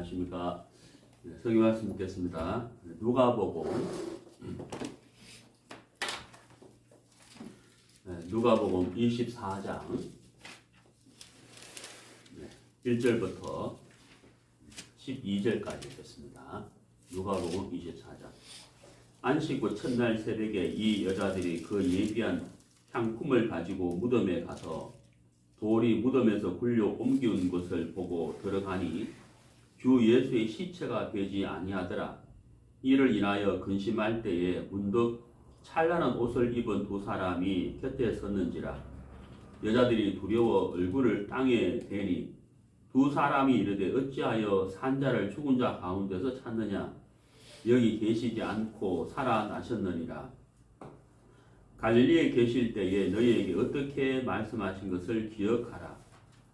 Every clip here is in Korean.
안녕하십니까. 성경 말씀 묻겠습니다. 누가복음 24장 1절부터 12절까지 읽겠습니다. 누가복음 24장. 안식 후 첫날 새벽에 이 여자들이 그 예비한 향품을 가지고 무덤에 가서 돌이 무덤에서 굴려 옮기운 것을 보고 들어가니 주 예수의 시체가 되지 아니하더라. 이를 인하여 근심할 때에 문득 찬란한 옷을 입은 두 사람이 곁에 섰는지라. 여자들이 두려워 얼굴을 땅에 대니 두 사람이 이르되 어찌하여 산 자를 죽은 자 가운데서 찾느냐. 여기 계시지 않고 살아나셨느니라. 갈릴리에 계실 때에 너희에게 어떻게 말씀하신 것을 기억하라.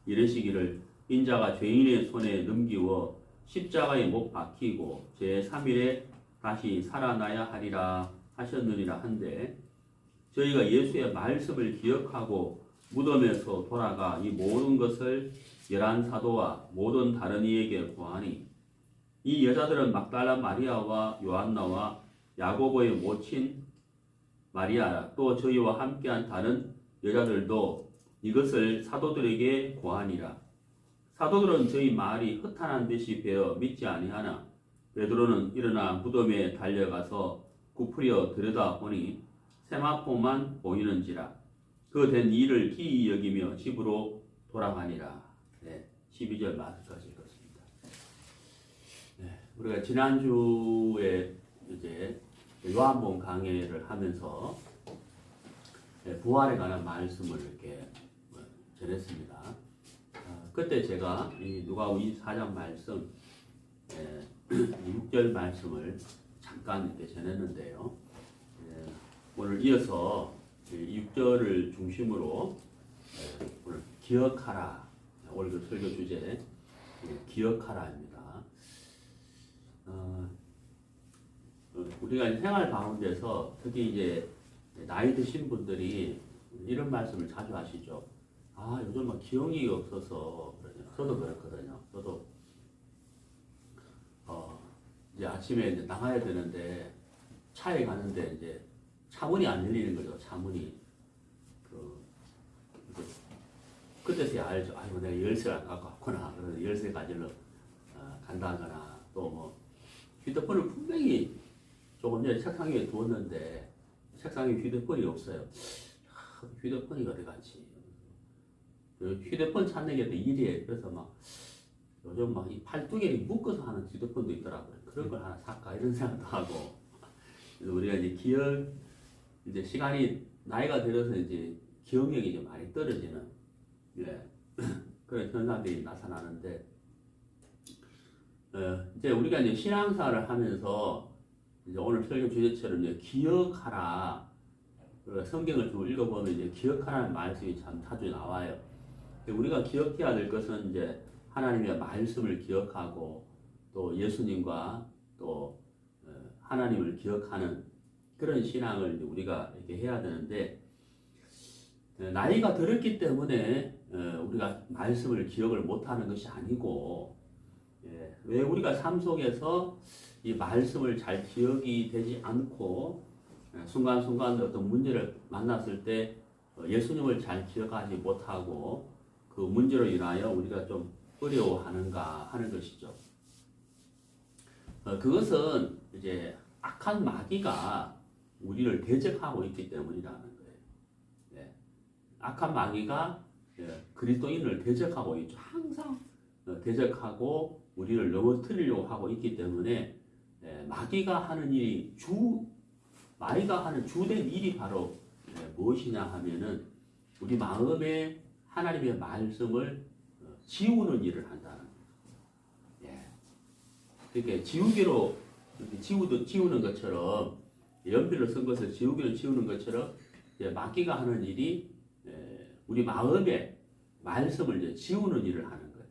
이르시기를 인자가 죄인의 손에 넘기워 십자가에 못 박히고 제3일에 다시 살아나야 하리라 하셨느니라 한데, 저희가 예수의 말씀을 기억하고 무덤에서 돌아가 이 모든 것을 11사도와 모든 다른 이에게 고하니, 이 여자들은 막달라 마리아와 요한나와 야고보의 모친 마리아 또 저희와 함께한 다른 여자들도 이것을 사도들에게 고하니라. 사도들은 저희 말이 허탄한 듯이 배어 믿지 아니하나 베드로는 일어나 무덤에 달려가서 굽으려 들여다보니 세마포만 보이는지라. 그 된 일을 기이 여기며 집으로 돌아가니라. 12절 말씀까지 읽었습니다. 우리가 지난주에 이제 요한복음 강해를 하면서 부활에 관한 말씀을 이렇게 전했습니다. 그때 제가 이 누가복음 24장 말씀 6절 말씀을 잠깐 이렇게 전했는데요. 오늘 이어서 6절을 중심으로 오늘 기억하라, 오늘 그 설교 주제 기억하라입니다. 우리가 생활 가운데서 특히 이제 나이 드신 분들이 이런 말씀을 자주 하시죠. 요즘 막 기억력이 없어서 그러죠. 저도 그렇거든요. 저도 이제 아침에 이제 나가야 되는데 차에 가는데 이제 차문이 안 열리는 거죠. 차문이 그때서야 알죠. 내가 열쇠를 안 갖고 왔구나. 그래서 열쇠 가지러 간다거나, 또 뭐 휴대폰을 분명히 조금 전에 책상 위에 두었는데 책상에 휴대폰이 없어요. 휴대폰이 어디 갔지? 휴대폰 찾는 게 또 일이에요. 그래서 막 요즘 막 이 팔뚝에 묶어서 하는 휴대폰도 있더라고요. 그런 걸 하나 살까 이런 생각도 하고. 그래서 우리가 이제 이제 시간이 나이가 들어서 이제 기억력이 이제 많이 떨어지는 그런 현상들이 나타나는데, 이제 우리가 이제 신앙생활을 하면서 이제 오늘 설교 주제처럼 이제 기억하라. 성경을 좀 읽어보면 이제 기억하라는 말씀이 참 자주 나와요. 우리가 기억해야 될 것은 이제 하나님의 말씀을 기억하고 또 예수님과 또 하나님을 기억하는 그런 신앙을 이제 우리가 이렇게 해야 되는데, 나이가 들었기 때문에 우리가 말씀을 기억을 못하는 것이 아니고, 왜 우리가 삶 속에서 이 말씀을 잘 기억이 되지 않고 순간순간 어떤 문제를 만났을 때 예수님을 잘 기억하지 못하고 그 문제로 인하여 우리가 좀 어려워하는가 하는 것이죠. 그것은 이제 악한 마귀가 우리를 대적하고 있기 때문이라는 거예요. 악한 마귀가 그리스도인을 대적하고 있죠. 항상 대적하고 우리를 넘어뜨리려고 하고 있기 때문에 마귀가 하는 주된 일이 바로 무엇이냐 하면은 우리 마음에 하나님의 말씀을 지우는 일을 한다는 거예요. 그러니까 지우개로 지우는 것처럼, 연필로 쓴 것을 지우개로 지우는 것처럼 마귀가 하는 일이 우리 마음에 말씀을 이제 지우는 일을 하는 거예요.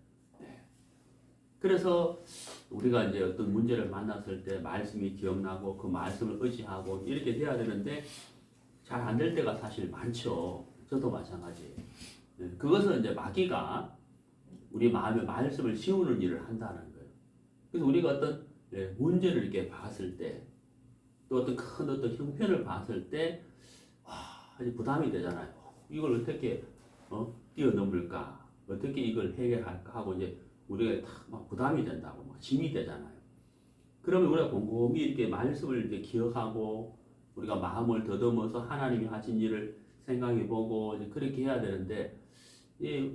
그래서 우리가 이제 어떤 문제를 만났을 때 말씀이 기억나고 그 말씀을 의지하고 이렇게 돼야 되는데 잘 안 될 때가 사실 많죠. 저도 마찬가지예요. 그것은 이제 마귀가 우리 마음의 말씀을 지우는 일을 한다는 거예요. 그래서 우리가 어떤 문제를 이렇게 봤을 때, 또 어떤 큰 어떤 형편을 봤을 때, 와, 아주 부담이 되잖아요. 이걸 어떻게 뛰어넘을까? 어떻게 이걸 해결할까? 하고 이제 우리가 막 부담이 된다고, 막 짐이 되잖아요. 그러면 우리가 곰곰이 이렇게 말씀을 이렇게 기억하고 우리가 마음을 더듬어서 하나님이 하신 일을 생각해보고 이제 그렇게 해야 되는데,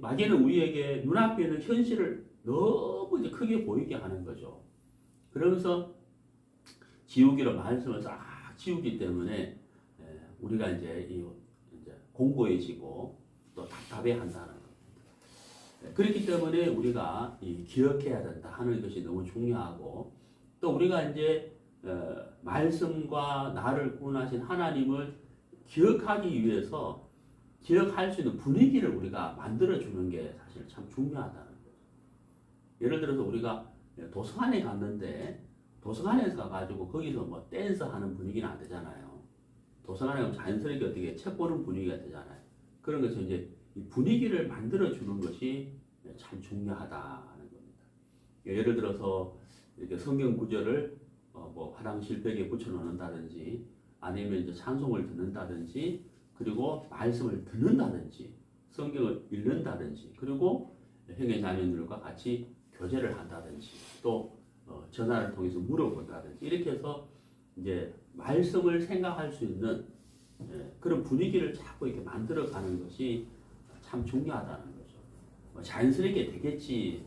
마귀는 우리에게 눈앞에 있는 현실을 너무 이제 크게 보이게 하는 거죠. 그러면서 지우기로 말씀을 싹 지우기 때문에 우리가 이제 공고해지고 또 답답해 한다는 겁니다. 그렇기 때문에 우리가 기억해야 된다 하는 것이 너무 중요하고, 또 우리가 이제 말씀과 나를 구원하신 하나님을 기억하기 위해서 기억할 수 있는 분위기를 우리가 만들어주는 게 사실 참 중요하다는 거죠. 예를 들어서 우리가 도서관에 갔는데 도서관에서 가가지고 거기서 뭐 댄스 하는 분위기는 안 되잖아요. 도서관에 가면 자연스럽게 어떻게 책 보는 분위기가 되잖아요. 그런 것을 이제 분위기를 만들어주는 것이 참 중요하다는 겁니다. 예를 들어서 이렇게 성경 구절을 뭐 화장실 벽에 붙여놓는다든지, 아니면 이제 찬송을 듣는다든지, 그리고 말씀을 듣는다든지, 성경을 읽는다든지, 그리고 형제 자매들과 같이 교제를 한다든지, 또 전화를 통해서 물어본다든지, 이렇게 해서 이제 말씀을 생각할 수 있는 그런 분위기를 자꾸 이렇게 만들어가는 것이 참 중요하다는 거죠. 자연스럽게 되겠지.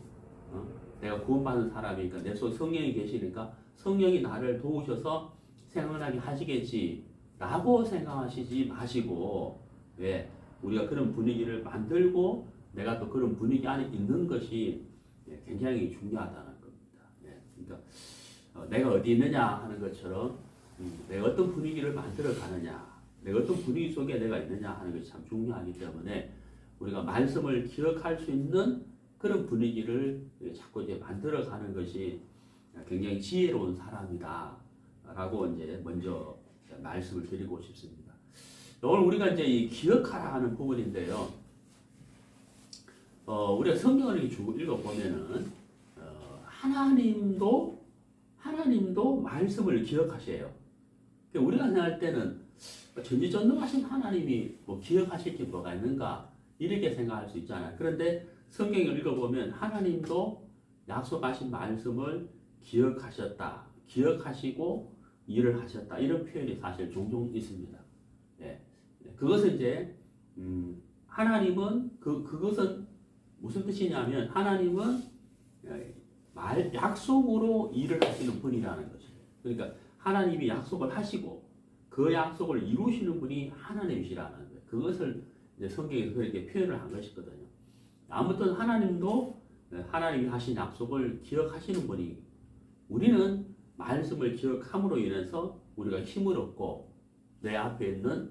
내가 구원받은 사람이니까 내 속에 성령이 계시니까 성령이 나를 도우셔서 생각나게 하시겠지 라고 생각하시지 마시고, 왜 우리가 그런 분위기를 만들고 내가 또 그런 분위기 안에 있는 것이 굉장히 중요하다는 겁니다. 그러니까 내가 어디 있느냐 하는 것처럼 내가 어떤 분위기를 만들어 가느냐, 내가 어떤 분위기 속에 내가 있느냐 하는 것이 참 중요하기 때문에 우리가 말씀을 기억할 수 있는 그런 분위기를 자꾸 이제 만들어가는 것이 굉장히 지혜로운 사람이다라고 이제 먼저 말씀을 드리고 싶습니다. 오늘 우리가 이제 이 기억하라 하는 부분인데요. 우리가 성경을 읽어보면은 하나님도 말씀을 기억하셔요. 우리가 생각할 때는 전지전능하신 하나님이 뭐 기억하실 게 뭐가 있는가 이렇게 생각할 수 있잖아요. 그런데 성경을 읽어보면 하나님도 약속하신 말씀을 기억하셨다, 기억하시고 일을 하셨다, 이런 표현이 사실 종종 있습니다. 그것은 이제 하나님은 그것은 무슨 뜻이냐면, 하나님은 약속으로 일을 하시는 분이라는 것이에요. 그러니까 하나님이 약속을 하시고 그 약속을 이루시는 분이 하나님이시라는 거예요. 그것을 이제 성경에서 그렇게 표현을 한 것이거든요. 아무튼 하나님도 하나님이 하신 약속을 기억하시는 분이, 우리는 말씀을 기억함으로 인해서 우리가 힘을 얻고 내 앞에 있는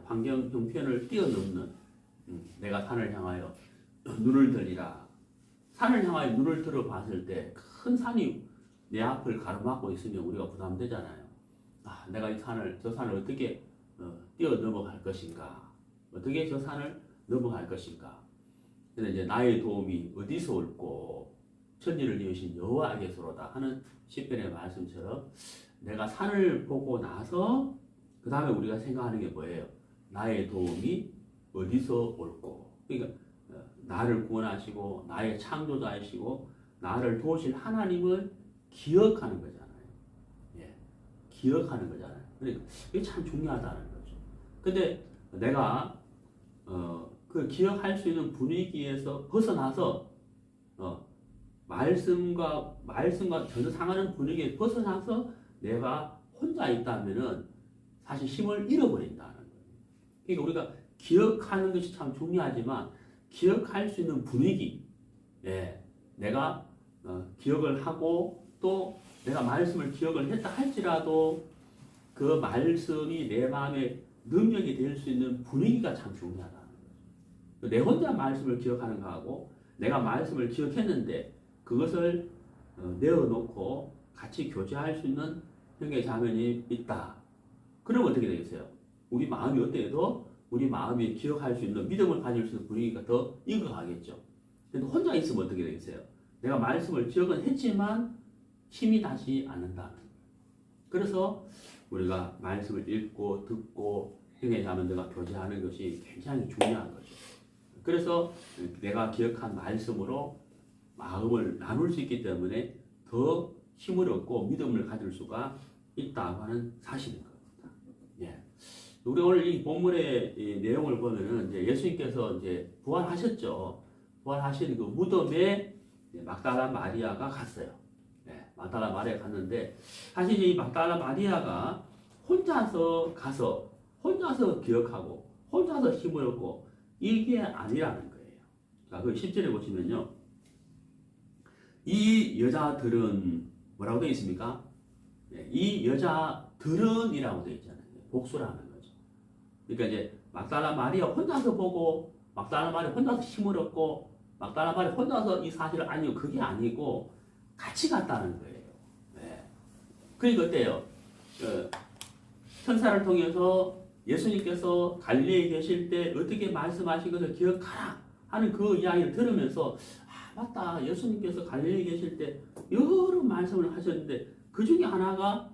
환경 형편을 뛰어넘는, 내가 산을 향하여 눈을 들리라. 산을 향하여 눈을 들어 봤을 때 큰 산이 내 앞을 가로막고 있으면 우리가 부담되잖아요. 내가 저 산을 어떻게 뛰어넘어갈 것인가? 어떻게 저 산을 넘어갈 것인가? 근데 이제 나의 도움이 어디서 올꼬? 천지를 지으신 여호와께서로다 하는 시편의 말씀처럼, 내가 산을 보고 나서 그 다음에 우리가 생각하는 게 뭐예요? 나의 도움이 어디서 올꼬? 그러니까 나를 구원하시고 나의 창조자이시고 나를 도우실 하나님을 기억하는 거잖아요. 기억하는 거잖아요. 그러니까 이게 참 중요하다는 거죠. 근데 내가 그 기억할 수 있는 분위기에서 벗어나서 말씀과 전혀 상하는 분위기에 벗어나서 내가 혼자 있다면은 사실 힘을 잃어버린다는 거예요. 그러니까 우리가 기억하는 것이 참 중요하지만, 기억할 수 있는 분위기, 내가 기억을 하고 또 내가 말씀을 기억을 했다 할지라도 그 말씀이 내 마음에 능력이 될 수 있는 분위기가 참 중요하다는 거죠. 내 혼자 말씀을 기억하는 거하고 내가 말씀을 기억했는데 그것을 내어놓고 같이 교제할 수 있는 형제 자매니 있다. 그러면 어떻게 되겠어요? 우리 마음이 어때도 우리 마음이 기억할 수 있는, 믿음을 가질 수 있는 분위기가 더 익어가겠죠. 근데 혼자 있으면 어떻게 되겠어요? 내가 말씀을 기억은 했지만 힘이 나지 않는다는 거예요. 그래서 우리가 말씀을 읽고 듣고 행해 자면들과 교제하는 것이 굉장히 중요한 거죠. 그래서 내가 기억한 말씀으로 마음을 나눌 수 있기 때문에 더 힘을 얻고 믿음을 가질 수가 있다고 하는 사실인 겁니다. 예. 우리 오늘 이 본문의 이 내용을 보면은 이제 예수님께서 이제 부활하셨죠. 부활하신 그 무덤에 막달라 마리아가 갔어요. 예. 막달라 마리아가 갔는데 사실 이 막달라 마리아가 혼자서 가서 혼자서 기억하고 혼자서 힘을 얻고 이게 아니라는 거예요. 자, 그 10절에 보시면요. 이 여자들은 뭐라고 되어 있습니까? 네, 이 여자들은이라고 되어 있잖아요. 복수라는 거죠. 그러니까 이제 막달라 마리아 혼자서 보고 막달라 마리아 혼자서 힘을 얻고 막달라 마리아 혼자서 이 사실을 아니요 그게 아니고 같이 갔다는 거예요. 네. 그러니까 어때요? 천사를 통해서 예수님께서 갈릴리에 계실 때 어떻게 말씀하신 것을 기억하라 하는 그 이야기를 들으면서 맞다. 예수님께서 갈릴리에 계실 때 여러 말씀을 하셨는데 그 중에 하나가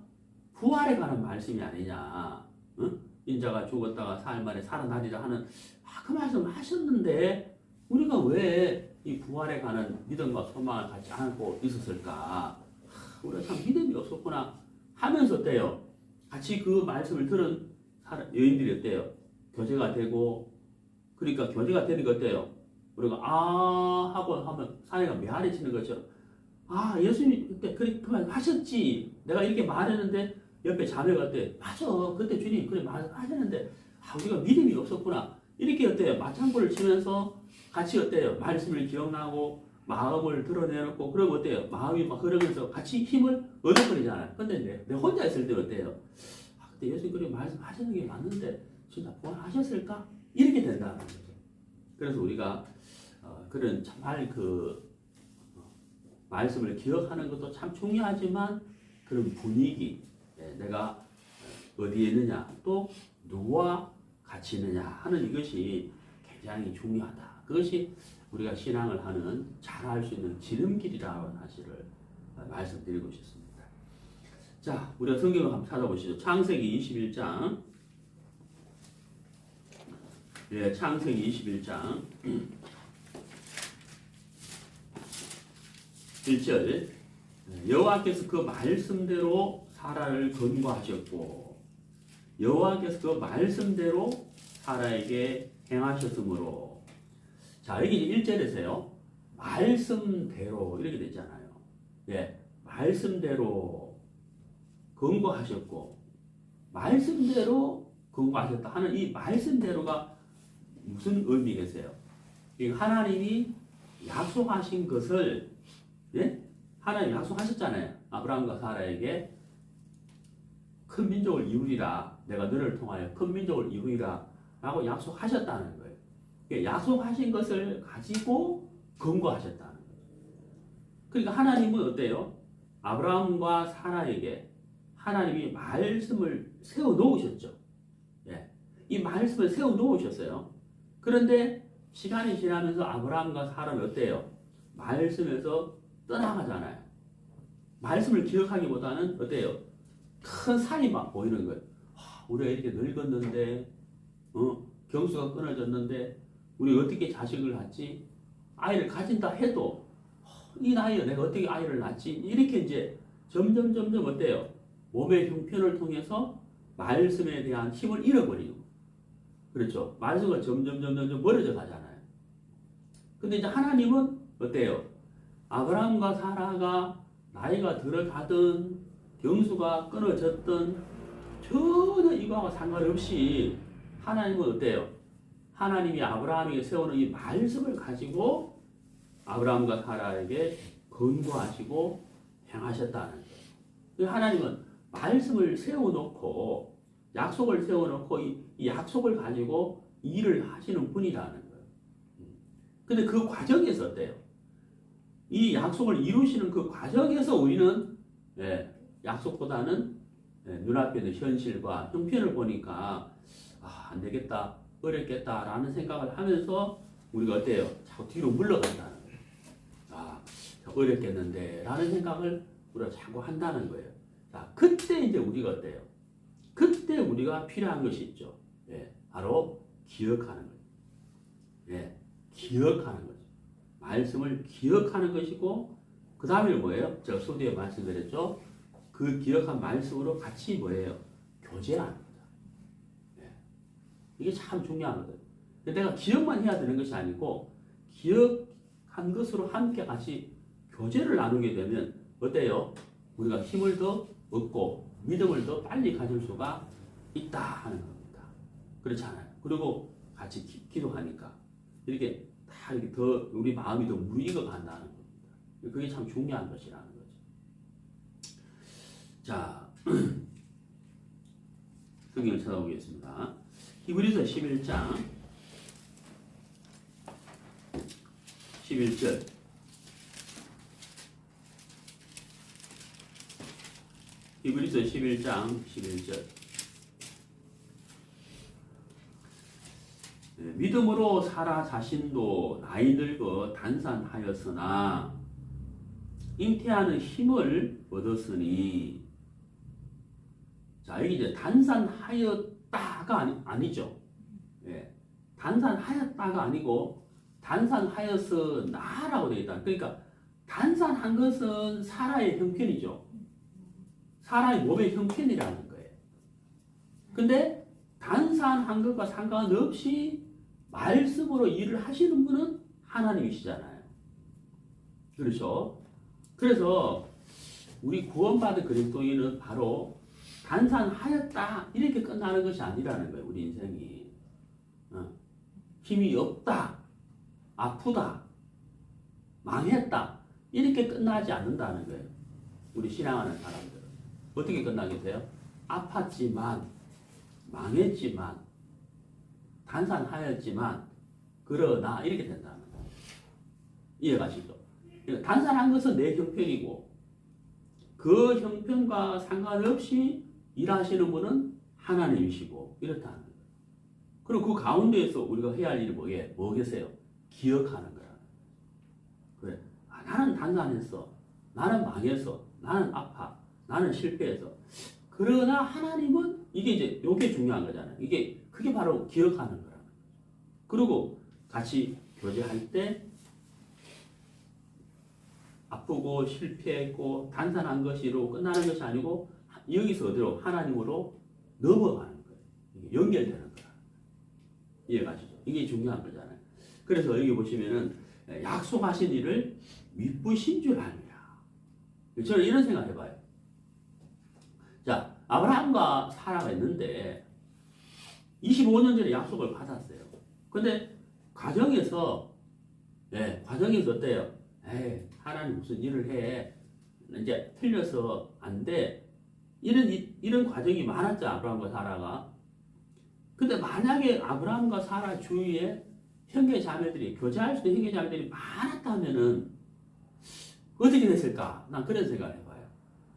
부활에 관한 말씀이 아니냐. 응? 인자가 죽었다가 사흘 만에 살아나리라 하는 그 말씀을 하셨는데 우리가 왜 이 부활에 관한 믿음과 소망을 갖지 않고 있었을까? 우리가 참 믿음이 없었구나 하면서 어때요? 같이 그 말씀을 들은 여인들이 어때요? 교제가 되고 그러니까 교제가 되는 게 어때요? 우리가 하고 하면 사내가 메아리치는 것처럼 예수님 그때 그 말 하셨지 내가 이렇게 말했는데 옆에 자매가 어때? 맞아 그때 주님 그래 말하셨는데 우리가 믿음이 없었구나 이렇게 어때요? 맞장구를 치면서 같이 어때요? 말씀을 기억나고 마음을 드러내놓고 그러면 어때요? 마음이 막 흐르면서 같이 힘을 얻어버리잖아요. 근데 내 혼자 있을 때 어때요? 그때 예수님 그렇게 말씀하시는 게 맞는데 진짜 부활하셨을까? 이렇게 된다는 거죠. 그래서 우리가 그런 정말 말씀을 기억하는 것도 참 중요하지만 그런 분위기 내가 어디에 있느냐 또 누구와 같이 있느냐 하는 이것이 굉장히 중요하다. 그것이 우리가 신앙을 하는 잘할 수 있는 지름길이라는 사실을 말씀드리고 싶습니다. 자, 우리가 성경을 한번 찾아보시죠. 창세기 21장. 예, 창세기 21장 1절 여호와께서 그 말씀대로 사라를 건고하셨고 여호와께서 그 말씀대로 사라에게 행하셨으므로 자 여기 1절에서요 말씀대로 이렇게 되잖아요. 예, 말씀대로 건고하셨고 말씀대로 건고하셨다 하는 이 말씀대로가 무슨 의미겠어요? 하나님이 약속하신 것을 하나님 약속하셨잖아요. 아브라함과 사라에게 큰 민족을 이루리라. 내가 너를 통하여 큰 민족을 이루리라 라고 약속하셨다는 거예요. 약속하신 것을 가지고 건고하셨다는 거예요. 그러니까 하나님은 어때요? 아브라함과 사라에게 하나님이 말씀을 세워놓으셨죠. 이 말씀을 세워놓으셨어요. 그런데 시간이 지나면서 아브라함과 사라는 어때요? 말씀에서 떠나가잖아요. 말씀을 기억하기보다는 어때요? 큰 산이 막 보이는 거예요. 우리가 이렇게 늙었는데, 경수가 끊어졌는데, 우리 어떻게 자식을 낳지? 아이를 가진다 해도, 이 나이에 내가 어떻게 아이를 낳지? 이렇게 이제 점점 어때요? 몸의 형편을 통해서 말씀에 대한 힘을 잃어버리고, 그렇죠? 말씀과 점점 멀어져 가잖아요. 근데 이제 하나님은 어때요? 아브라함과 사라가 나이가 들어가든 경수가 끊어졌든 전혀 이거하고 상관없이 하나님은 어때요? 하나님이 아브라함에게 세우는 이 말씀을 가지고 아브라함과 사라에게 건고하시고 행하셨다는 거예요. 하나님은 말씀을 세워놓고 약속을 세워놓고 이 약속을 가지고 일을 하시는 분이라는 거예요. 근데 그 과정에서 어때요? 이 약속을 이루시는 그 과정에서 우리는 약속보다는 눈앞에 있는 현실과 형편을 보니까 안 되겠다, 어렵겠다라는 생각을 하면서 우리가 어때요? 자꾸 뒤로 물러간다는 거예요. 어렵겠는데 라는 생각을 우리가 자꾸 한다는 거예요. 자, 그때 이제 우리가 어때요? 그때 우리가 필요한 것이 있죠. 예, 바로 기억하는 거예요. 예, 기억하는 거죠. 말씀을 기억하는 것이고, 그 다음에 뭐예요? 제가 소두에 말씀드렸죠. 그 기억한 말씀으로 같이 뭐예요? 교제하는 거죠. 예, 이게 참 중요하거든. 근데 내가 기억만 해야 되는 것이 아니고, 기억한 것으로 함께 같이 교제를 나누게 되면 어때요? 우리가 힘을 더 얻고 믿음을 더 빨리 가질 수가 있다 하는 겁니다. 그렇잖아요. 그리고 같이 기도하니까 이렇게 다 이렇게 더 우리 마음이 더 무익어 간다는 겁니다. 그게 참 중요한 것이라는 거죠. 자, 성경을 찾아보겠습니다. 히브리서 11장 11절. 히브리서 11장 11절. 믿음으로 사라 자신도 나이 늙어 단산하였으나 잉태하는 힘을 얻었으니. 자, 여기 이제 단산하였다가 아니죠. 예, 단산하였다가 아니고 단산하였으나라고 되어 있다. 그러니까 단산한 것은 사라의 형편이죠. 사라의 몸의 형편이라는 거예요. 근데 단산한 것과 상관없이 말씀으로 일을 하시는 분은 하나님이시잖아요. 그렇죠? 그래서 우리 구원받은 그리스도인은 바로 단산하였다 이렇게 끝나는 것이 아니라는 거예요. 우리 인생이 힘이 없다, 아프다, 망했다 이렇게 끝나지 않는다는 거예요. 우리 신앙하는 사람들은 어떻게 끝나게 돼요? 아팠지만, 망했지만, 단산하였지만, 그러나 이렇게 된다는 거예요. 이해가시죠? 그러니까 단산한 것은 내 형편이고 그 형편과 상관없이 일하시는 분은 하나님이시고 이렇다는 거예요. 그리고 그 가운데에서 우리가 해야 할 일이 뭐겠어요? 기억하는 거야. 그래, 나는 단산했어, 나는 망했어, 나는 아파, 나는 실패해서. 그러나 하나님은 이게 중요한 거잖아요. 그게 바로 기억하는 거라는 거죠. 그리고 같이 교제할 때 아프고 실패했고 단산한 것으로 끝나는 것이 아니고 여기서 어디로 하나님으로 넘어가는 거예요. 이게 연결되는 거야. 이해가시죠? 이게 중요한 거잖아요. 그래서 여기 보시면은 약속하신 일을 미쁘신 줄 아니라. 저는 이런 생각 해봐요. 자, 아브라함과 사라가 있는데 25년 전에 약속을 받았어요. 근데 과정에서 어때요? 하나님 무슨 일을 해. 이제 틀려서 안 돼. 이런 과정이 많았죠, 아브라함과 사라가. 근데 만약에 아브라함과 사라 주위에 형제 자매들이, 교제할 수 있는 형제 자매들이 많았다면은 어떻게 됐을까? 난 그런 생각을 해봐요.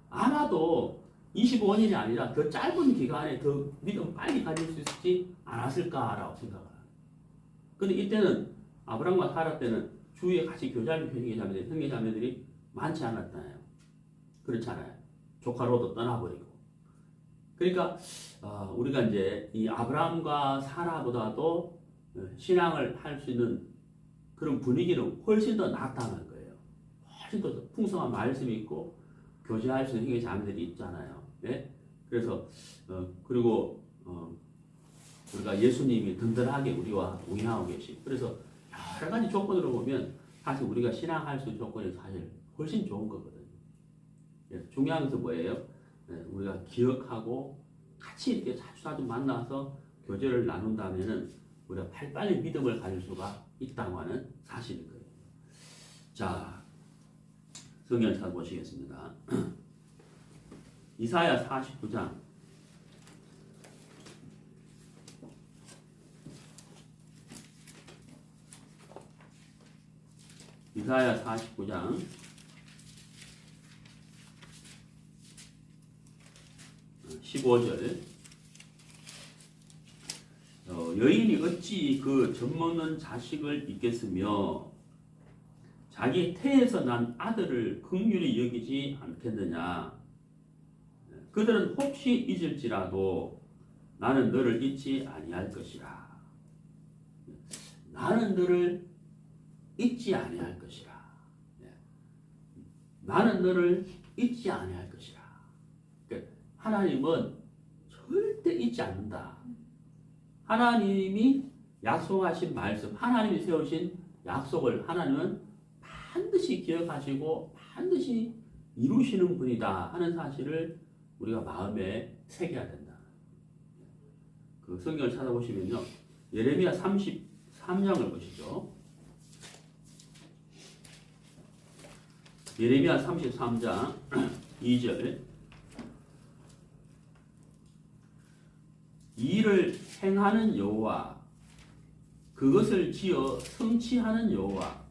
아마도 25년이 아니라 더 짧은 기간에 더 믿음 빨리 가질 수 있지 않았을까라고 생각을 해요. 근데 이때는 아브라함과 사라 때는 주위에 같이 교제하는 형제 자매들이 많지 않았잖아요. 그렇잖아요. 조카로도 떠나버리고. 그러니까 우리가 이제 이 아브라함과 사라보다도 신앙을 할 수 있는 그런 분위기는 훨씬 더 낫다는 거예요. 훨씬 더 풍성한 말씀이 있고 교제할 수 있는 형제 자매들이 있잖아요. 네? 그래서 그리고 우리가 예수님이 든든하게 우리와 동행하고 계시고, 그래서 여러 가지 조건으로 보면 사실 우리가 신앙할 수 있는 조건이 사실 훨씬 좋은 거거든요. 중요한 것은 뭐예요? 우리가 기억하고 같이 이렇게 자주 만나서 교제를 나눈다면은 우리가 빨리 믿음을 가질 수가 있다고 하는 사실인 거예요. 자, 성경을 찾아보시겠습니다. 이사야 49장 15절. 여인이 어찌 그 젖먹는 자식을 잊겠으며 자기 태에서 난 아들을 긍휼히 여기지 않겠느냐. 그들은 혹시 잊을지라도 나는 너를 잊지 아니할 것이라. 나는 너를 잊지 아니할 것이라. 나는 너를 잊지 아니할 것이라. 그러니까 하나님은 절대 잊지 않는다. 하나님이 약속하신 말씀, 하나님이 세우신 약속을 하나님은 반드시 기억하시고 반드시 이루시는 분이다 하는 사실을 우리가 마음에 새겨야 된다. 그 성경을 찾아보시면요, 예레미야 33장을 보시죠. 예레미야 33장 2절. 이 일을 행하는 여호와, 그것을 지어 성취하는 여호와,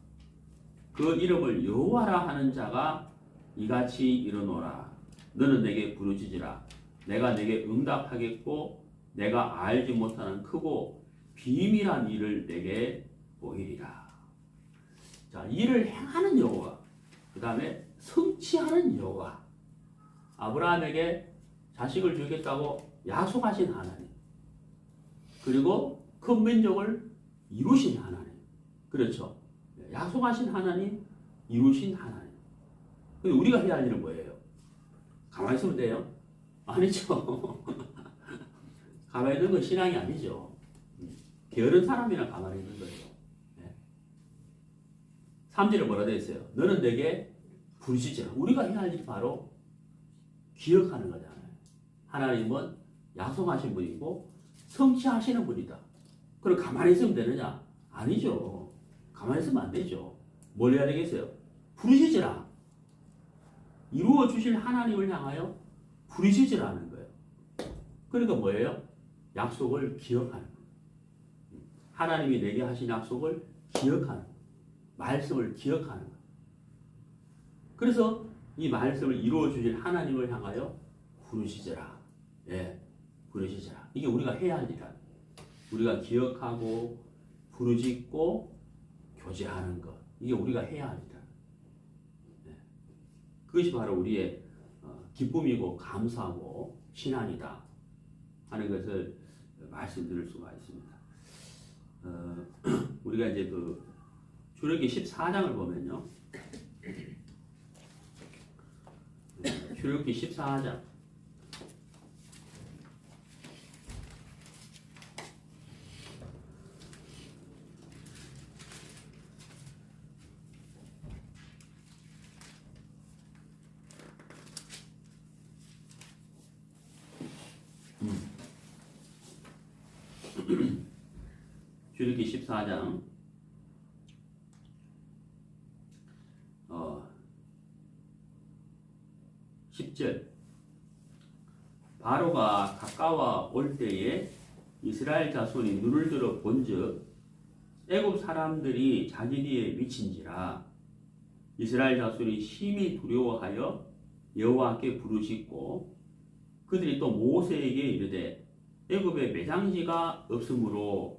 그 이름을 여호와라 하는 자가 이같이 이르노라. 너는 내게 부르짖으라. 내가 내게 응답하겠고 내가 알지 못하는 크고 비밀한 일을 내게 보이리라. 자, 일을 행하는 여호와, 그 다음에 성취하는 여호와. 아브라함에게 자식을 주겠다고 약속하신 하나님, 그리고 큰 민족을 이루신 하나님. 그렇죠? 약속하신 하나님, 이루신 하나님. 근데 우리가 해야 할 일은 뭐예요? 가만히 있으면 돼요? 아니죠. 가만히 있는 건 신앙이 아니죠. 게으른 사람이나 가만히 있는 거예요. 3절에 뭐라 되어 있어요? 너는 내게 부르짖으라. 우리가 해야 할 일이 바로 기억하는 거잖아요. 하나님은 약속하신 분이고 성취하시는 분이다. 그럼 가만히 있으면 되느냐? 아니죠. 가만히 있으면 안 되죠. 뭘 해야 되겠어요? 부르짖으라. 이루어 주실 하나님을 향하여 부르짖으라는 거예요. 그러니까 뭐예요? 약속을 기억하는 거예요. 하나님이 내게 하신 약속을 기억하는 거예요. 말씀을 기억하는 거예요. 그래서 이 말씀을 이루어 주실 하나님을 향하여 부르짖으라. 예, 부르짖으라. 이게 우리가 해야 할 일이야. 우리가 기억하고 부르짖고 교제하는 것. 이게 우리가 해야 할 일이야. 예. 그것이 바로 우리의 기쁨이고 감사하고 신앙이다 하는 것을 말씀드릴 수가 있습니다. 우리가 이제 그 출애굽기 14장을 보면요, 출애굽기 14장 출애굽기 14장 10절. 바로가 가까워 올 때에 이스라엘 자손이 눈을 들어 본즉 애굽 사람들이 자기 뒤에 미친지라. 이스라엘 자손이 심히 두려워하여 여호와께 부르짖고 그들이 또 모세에게 이르되 애굽에 매장지가 없으므로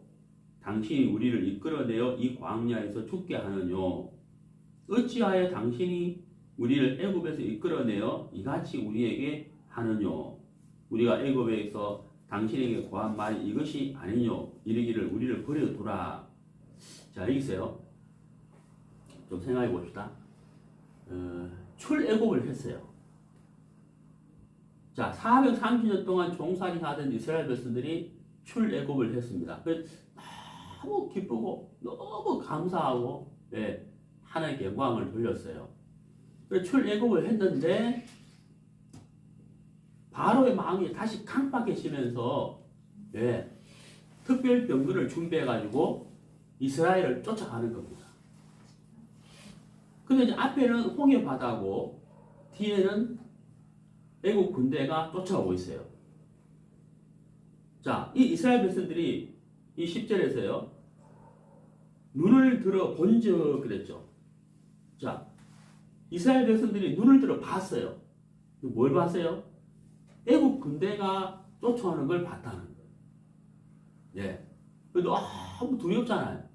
당신이 우리를 이끌어내어 이 광야에서 죽게 하느뇨. 어찌하여 당신이 우리를 애굽에서 이끌어내어 이같이 우리에게 하느뇨. 우리가 애굽에서 당신에게 고한 말이 이것이 아니뇨. 이르기를 우리를 버려두라. 자, 여기서요, 좀 생각해 봅시다. 출애굽을 했어요. 자, 430년 동안 종살이 하던 이스라엘 백성들이 출애굽을 했습니다. 너무 기쁘고 너무 감사하고, 네, 하나님께 영광을 돌렸어요. 출애굽을 했는데 바로의 마음이 다시 강박해지면서, 네, 특별 병거를 준비해가지고 이스라엘을 쫓아가는 겁니다. 근데 이제 앞에는 홍해 바다고 뒤에는 애국 군대가 쫓아오고 있어요. 자, 이 이스라엘 백성들이 이 10절에서요, 눈을 들어 본즉 그랬죠. 자, 이스라엘 백성들이 눈을 들어 봤어요. 뭘 봤어요? 애국 군대가 쫓아오는 걸 봤다는 거예요. 예. 너무 두렵잖아요.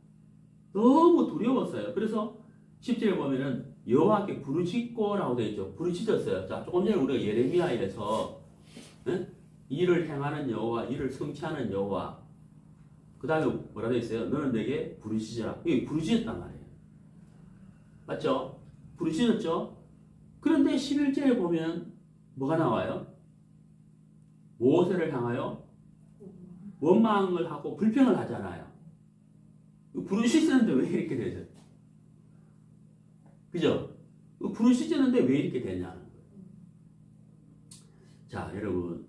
너무 두려웠어요. 그래서 10절에 보면은 여호와께 부르짖고라고 되어 있죠. 부르짖었어요. 자, 조금 전에 우리가 예레미야에서 일을 행하는 여호와, 일을 성취하는 여호와. 그 다음에 뭐라 되어 있어요? 너는 내게 부르짖으라. 이게 부르짖었단 말이에요. 맞죠? 부르짖었죠? 그런데 11절에 보면 뭐가 나와요? 모세를 향하여 원망을 하고 불평을 하잖아요. 부르짖었는데 왜 이렇게 되죠? 그죠? 부르짖었는데 왜 이렇게 되냐는 거예요. 자, 여러분,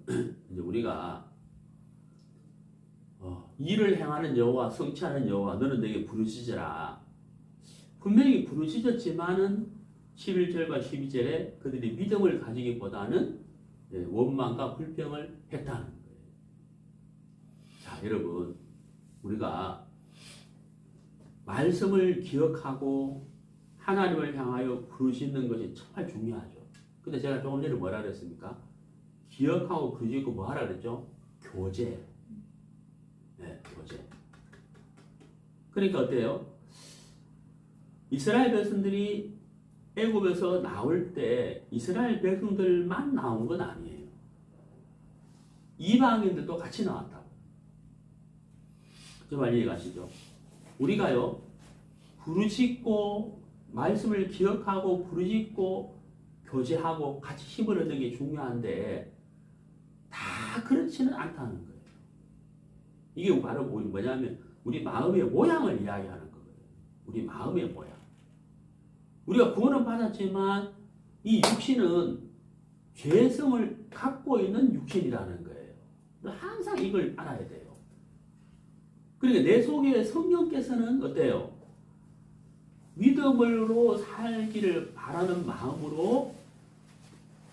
이제 우리가 일을 행하는 여호와, 성취하는 여호와, 너는 내게 부르짖으라. 분명히 부르짖었지만은 11절과 12절에 그들이 믿음을 가지기보다는 원망과 불평을 했다는 거예요. 자, 여러분, 우리가 말씀을 기억하고 하나님을 향하여 부르짖는 것이 정말 중요하죠. 근데 제가 조금 전에 뭐라 그랬습니까? 기억하고 부르짖고 뭐 하라 그랬죠? 교제. 네, 교제. 그러니까 어때요? 이스라엘 백성들이 애굽에서 나올 때 이스라엘 백성들만 나온 건 아니에요. 이방인들도 같이 나왔다고. 정말 이해가시죠? 우리가요, 부르짖고 말씀을 기억하고 부르짖고 교제하고 같이 힘을 얻는 게 중요한데 다 그렇지는 않다는 거예요. 이게 바로 뭐냐면 우리 마음의 모양을 이야기하는 거예요. 우리 마음의 모양. 우리가 구원은 받았지만 이 육신은 죄성을 갖고 있는 육신이라는 거예요. 항상 이걸 알아야 돼요. 그러니까 내 속에 성령께서는 어때요? 믿음으로 살기를 바라는 마음으로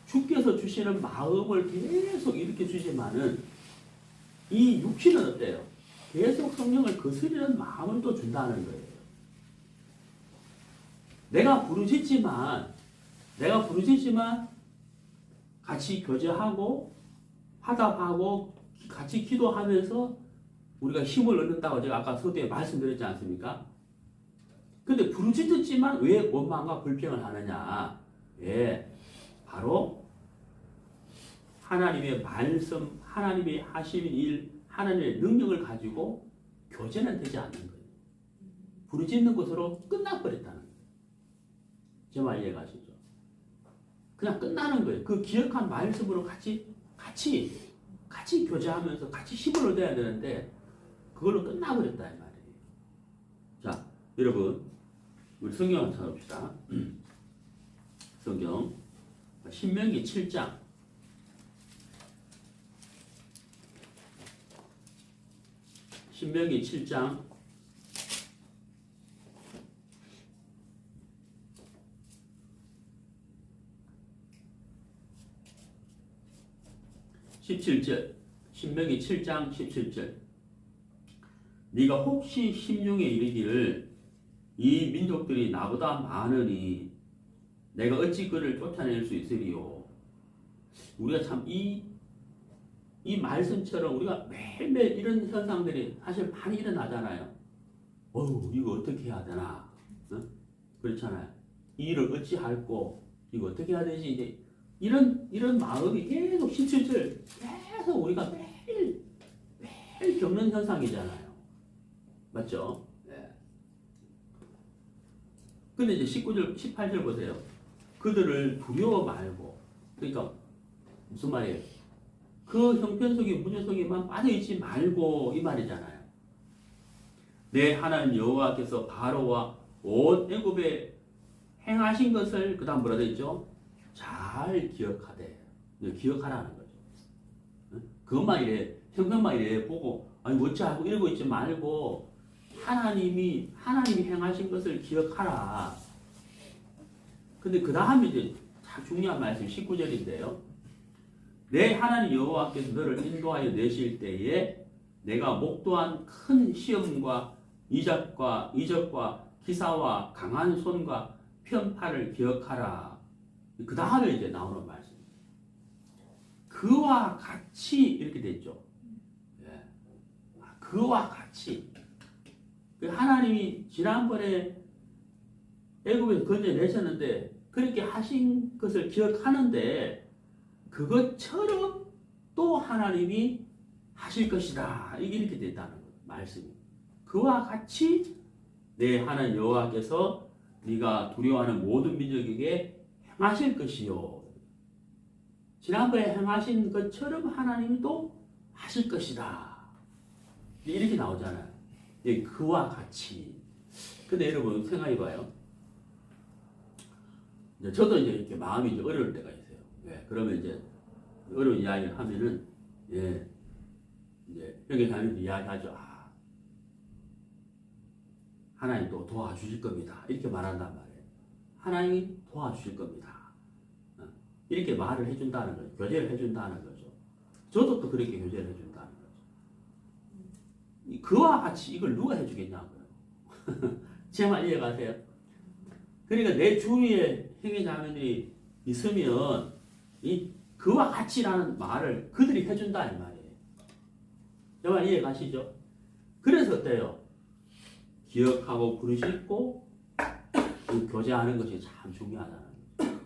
주께서 주시는 마음을 계속 이렇게 주지만은 이 육신은 어때요? 계속 성령을 거스르는 마음을 또 준다는 거예요. 내가 부르짖지만 같이 교제하고 화답하고 같이 기도하면서 우리가 힘을 얻는다고 제가 아까 서두에 말씀드렸지 않습니까? 근데 부르짖었지만 왜 원망과 불평을 하느냐? 예, 바로 하나님의 말씀, 하나님이 하시는 일, 하나님의 능력을 가지고 교제는 되지 않는 거예요. 부르짖는 것으로 끝나버렸다는 거예요. 제 말 이해가시죠? 그냥 끝나는 거예요. 그 기억한 말씀으로 같이 교제하면서 같이 힘을 얻어야 되는데 그걸로 끝나버렸다 이 말이에요. 자, 여러분 우리 성경 한번 찾아봅시다. 성경 신명기 7장 17절 신명기 7장 17절 네가 혹시 심령에 이르기를 이 민족들이 나보다 많으니 내가 어찌 그를 쫓아낼 수 있으리요. 우리가 참 이 말씀처럼 우리가 매일매일 이런 현상들이 사실 많이 일어나잖아요. 이거 어떻게 해야 되나? 그렇잖아요. 이 일을 어찌 할꼬? 이거 어떻게 해야 되지? 이제 이런 마음이 계속 17절 계속 우리가 매일 겪는 현상이잖아요. 맞죠? 네. 근데 이제 19절, 18절 보세요. 그들을 두려워 말고, 그러니까 무슨 말이에요? 그 형편 속에 문제 속에만 빠져있지 말고 이 말이잖아요. 내 하나님 여호와께서 바로와 온 애굽에 행하신 것을 그 다음 뭐라 되어 있죠? 잘 기억하되 기억하라는 거죠. 그것만 이래 형편만 이래 보고 어찌하고 이러고 있지 말고 하나님이 행하신 것을 기억하라. 근데 그 다음에 이제 중요한 말씀 19절인데요. 내 하나님 여호와께서 너를 인도하여 내실 때에 내가 목도한 큰 시험과 이적과 기사와 강한 손과 편파를 기억하라. 그 다음에 이제 나오는 말씀. 그와 같이 이렇게 됐죠. 예. 그와 같이. 하나님이 지난번에 애굽에서 건져내셨는데 그렇게 하신 것을 기억하는데 그것처럼 또 하나님이 하실 것이다. 이렇게 됐다는 거예요. 말씀이. 그와 같이 내 하나님 여호와께서 네가 두려워하는 모든 민족에게 행하실 것이요. 지난번에 행하신 것처럼 하나님이 또 하실 것이다. 이렇게 나오잖아요. 그와 같이. 근데 여러분 생각해봐요. 저도 이제 이렇게 마음이 이제 어려울 때가 있어요. 그러면 이제 어려운 이야기를 하면은 이제 여기 가면 이야기하죠. 하나님 또 도와주실 겁니다. 이렇게 말한단 말이에요. 하나님이 도와주실 겁니다. 이렇게 말을 해준다는 거죠. 교제를 해준다는 거죠. 저도 또 그렇게 교제를 해준다는 거죠. 그와 같이 이걸 누가 해주겠냐고요. 제 말 이해가세요? 그러니까 내 주위에 형제자매들이 있으면 이 그와 같이라는 말을 그들이 해준다 이 말이에요. 제 말 이해가시죠? 그래서 어때요? 기억하고 부르짖고 교제하는 것이 참 중요하다는 거죠.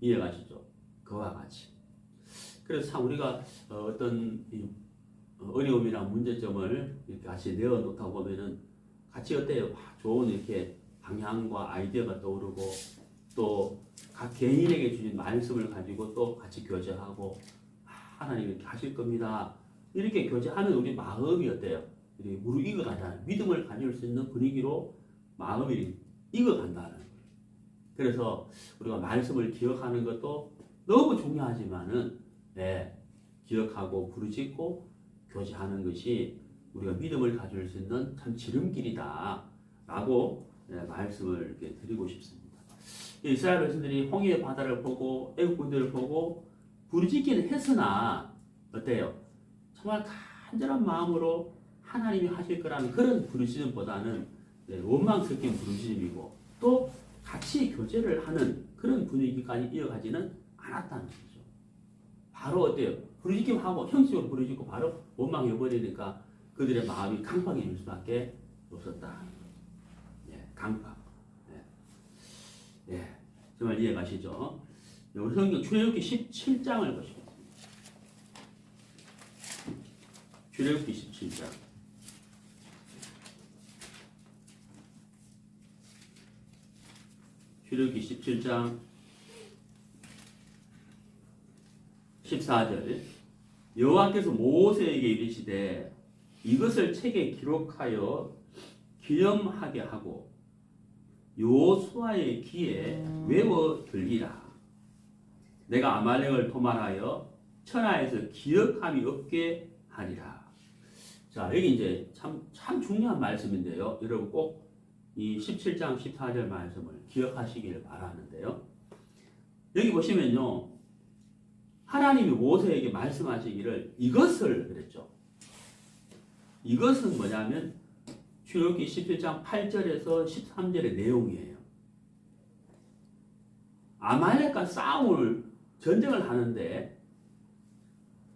이해가시죠? 그와 같이. 그래서 참 우리가 어떤 어려움이나 문제점을 이렇게 같이 내어놓다 보면은 같이 어때요? 좋은 이렇게 방향과 아이디어가 떠오르고 또 각 개인에게 주신 말씀을 가지고 또 같이 교제하고 하나님 이렇게 하실 겁니다. 이렇게 교제하면 우리 마음이 어때요? 무르익어가잖아요. 믿음을 가질 수 있는 분위기로 마음이 익어간다는 거예요. 그래서 우리가 말씀을 기억하는 것도 너무 중요하지만은 기억하고 부르짖고 교제하는 것이 우리가 믿음을 가질 수 있는 참 지름길이다 라고 말씀을 이렇게 드리고 싶습니다. 이스라엘 백성들이 홍해 바다를 보고 애국 군대를 보고 부르짖기는 했으나 어때요? 정말 간절한 마음으로 하나님이 하실 거라는 그런 부르짖음보다는 원망스럽게 부르짖음이고 또 같이 교제를 하는 그런 분위기까지 이어가지는 않았다는 거죠. 바로 어때요? 부르짖기만 하고 형식적으로 부르짖고 바로 원망해버리니까 그들의 마음이 강팍해질 수밖에 없었다. 강팍. 정말 이해가시죠? 우리 성경 출애굽기 17장을 보시겠습니다. 출애굽기 17장. 출애굽기 17장 14절 여호와께서 모세에게 이르시되 이것을 책에 기록하여 기념하게 하고 여호수아의 귀에 외워 들리라. 내가 아말렉을 도말하여 천하에서 기억함이 없게 하리라. 자, 여기 이제 참 중요한 말씀인데요. 여러분 꼭 이 17장 14절 말씀을 기억하시길 바라는데요. 여기 보시면요. 하나님이 모세에게 말씀하시기를 이것을 그랬죠. 이것은 뭐냐면 출애굽기 17장 8절에서 13절의 내용이에요. 아말렉과 전쟁을 하는데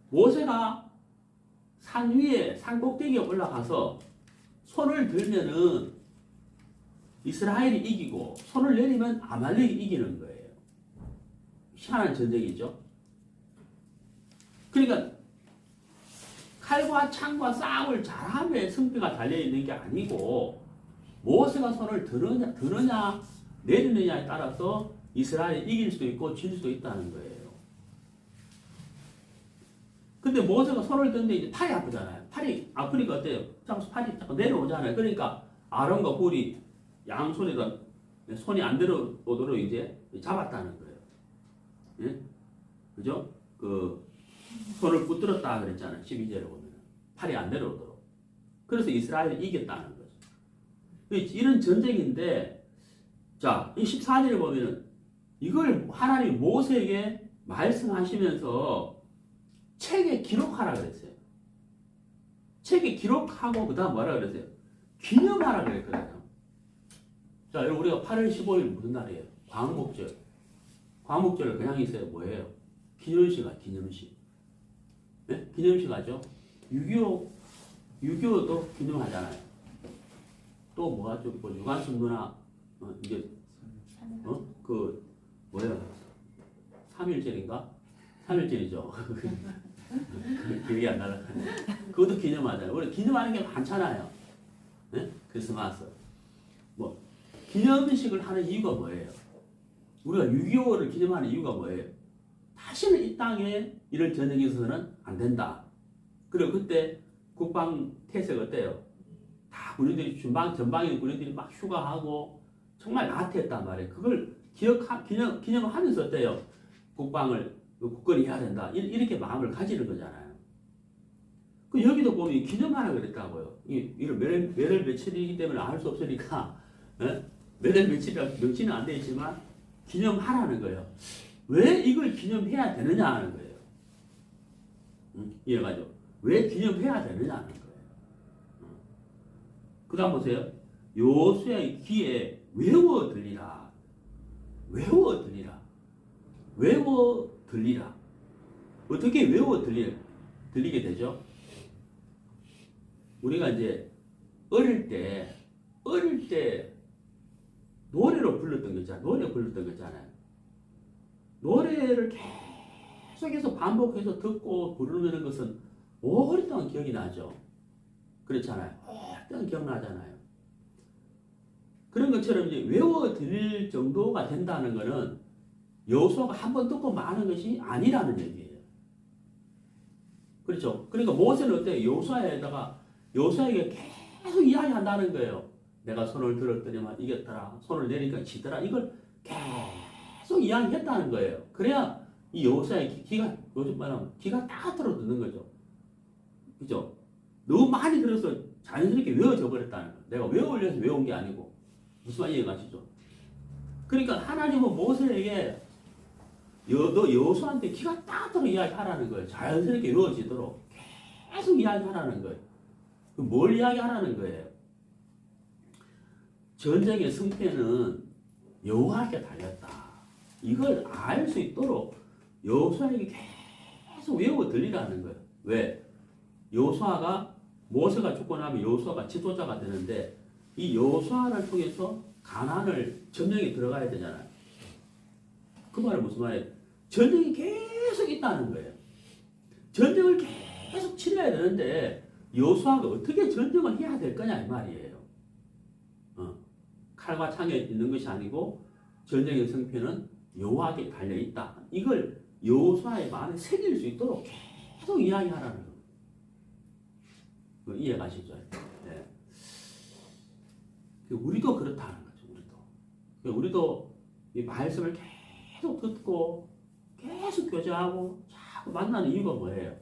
모세가 산 위에 산 꼭대기에 올라가서 손을 들면은 이스라엘이 이기고 손을 내리면 아말렉이 이기는 거예요. 희한한 전쟁이죠. 그러니까 칼과 창과 싸움을 잘함에 승패가 달려있는 게 아니고 모세가 손을 드느냐 내리느냐에 따라서 이스라엘이 이길 수도 있고 질 수도 있다는 거예요. 근데 모세가 손을 드는데 이제 팔이 아프잖아요. 팔이 아프니까 어때요? 팔이 자꾸 내려오잖아요. 그러니까 아론과 홀이 양손에다 손이 안 들어오도록 이제 잡았다는 거예요. 예? 그죠? 손을 붙들었다 그랬잖아요. 12절에 보면. 팔이 안 내려오도록. 그래서 이스라엘이 이겼다는 거죠. 이런 전쟁인데, 자, 이 14절에 보면은 이걸 하나님이 모세에게 말씀하시면서 책에 기록하라 그랬어요. 책에 기록하고 그 다음 뭐라 그랬어요? 기념하라 그랬거든요. 자, 여러분 우리가 8월 15일 무슨 날이에요? 광복절. 광복절을 그냥 있어요. 뭐예요? 기념식, 기념식. 네? 기념식 하죠? 6.25도 기념하잖아요. 또 뭐가 좀 뭐 유관순 누나 이제 그 뭐야 3.1절인가? 3.1절이죠. 기억이 안 나라. 그것도 기념하잖아요. 우리 기념하는 게 많잖아요. 네? 크리스마스. 뭐 기념식을 하는 이유가 뭐예요? 우리가 6.25를 기념하는 이유가 뭐예요? 다시는 이 땅에 이런 전쟁이 있어서는 안 된다. 그리고 그때 국방 태세가 어때요? 다 군인들이 전방에 있는 군인들이 막 휴가하고 정말 나태했단 말이에요. 그걸 기념하면서 어때요? 국권을 해야 된다. 이렇게 마음을 가지는 거잖아요. 그 여기도 보면 기념하라 그랬다고요. 이런 매월 며칠이기 때문에 알 수 없으니까 매월 며칠이라 명치는 안 되어 있지만 기념하라는 거예요. 왜 이걸 기념해야 되느냐 하는 거예요. 이해가죠? 왜 기념해야 되느냐 하는 거예요. 그 다음 보세요. 요수의 귀에 외워 들리라. 외워 들리라. 외워 들리라. 어떻게 외워 들리게 되죠? 우리가 이제 어릴 때 노래로 불렀던 거 있잖아요. 노래 불렀던 거 있잖아요. 노래를 계속해서 반복해서 듣고 부르는 것은 오랫동안 기억이 나죠. 그렇잖아요. 오랫동안 기억나잖아요. 그런 것처럼 이제 외워 들릴 정도가 된다는 것은 여호수아가 한 번 듣고 마는 것이 아니라는 얘기예요. 그렇죠? 그러니까 모세는 어때요? 여호수아에게 계속 이야기한다는 거예요. 내가 손을 들었더니만 이겼더라. 손을 내리니까 지더라. 이걸 계속 이야기했다는 거예요. 그래야 이 여호수아의 요즘 말하면 귀가 딱 들어 듣는 거죠. 그죠? 너무 많이 들어서 자연스럽게 외워져 버렸다는 거예요. 내가 외우려서 외운 게 아니고. 무슨 말 이해가시죠? 그러니까 하나님은 모세에게 너 여호수아한테 귀가 딱 들어 이야기하라는 거예요. 자연스럽게 외워지도록 계속 이야기하라는 거예요. 뭘 이야기하라는 거예요? 전쟁의 승패는 여호와께 달렸다. 이걸 알 수 있도록 여호수아에게 계속 외워 들리라는 거예요. 왜? 여호수아가 모세가 죽고 나면 여호수아가 지도자가 되는데 이 여호수아를 통해서 가나안을 점령에 들어가야 되잖아요. 그 말은 무슨 말이에요? 전쟁이 계속 있다는 거예요. 전쟁을 계속 치러야 되는데 여호수아가 어떻게 전쟁을 해야 될 거냐 이 말이에요. 칼과 창에 있는 것이 아니고 전쟁의 승패는 여호와에게 달려 있다. 이걸 여호수아의 마음에 새길 수 있도록 계속 이야기하라는 거. 이해가시죠? 네. 우리도 그렇다는 거죠. 우리도 이 말씀을 계속 듣고 계속 교제하고 자꾸 만나는 이유가 뭐예요?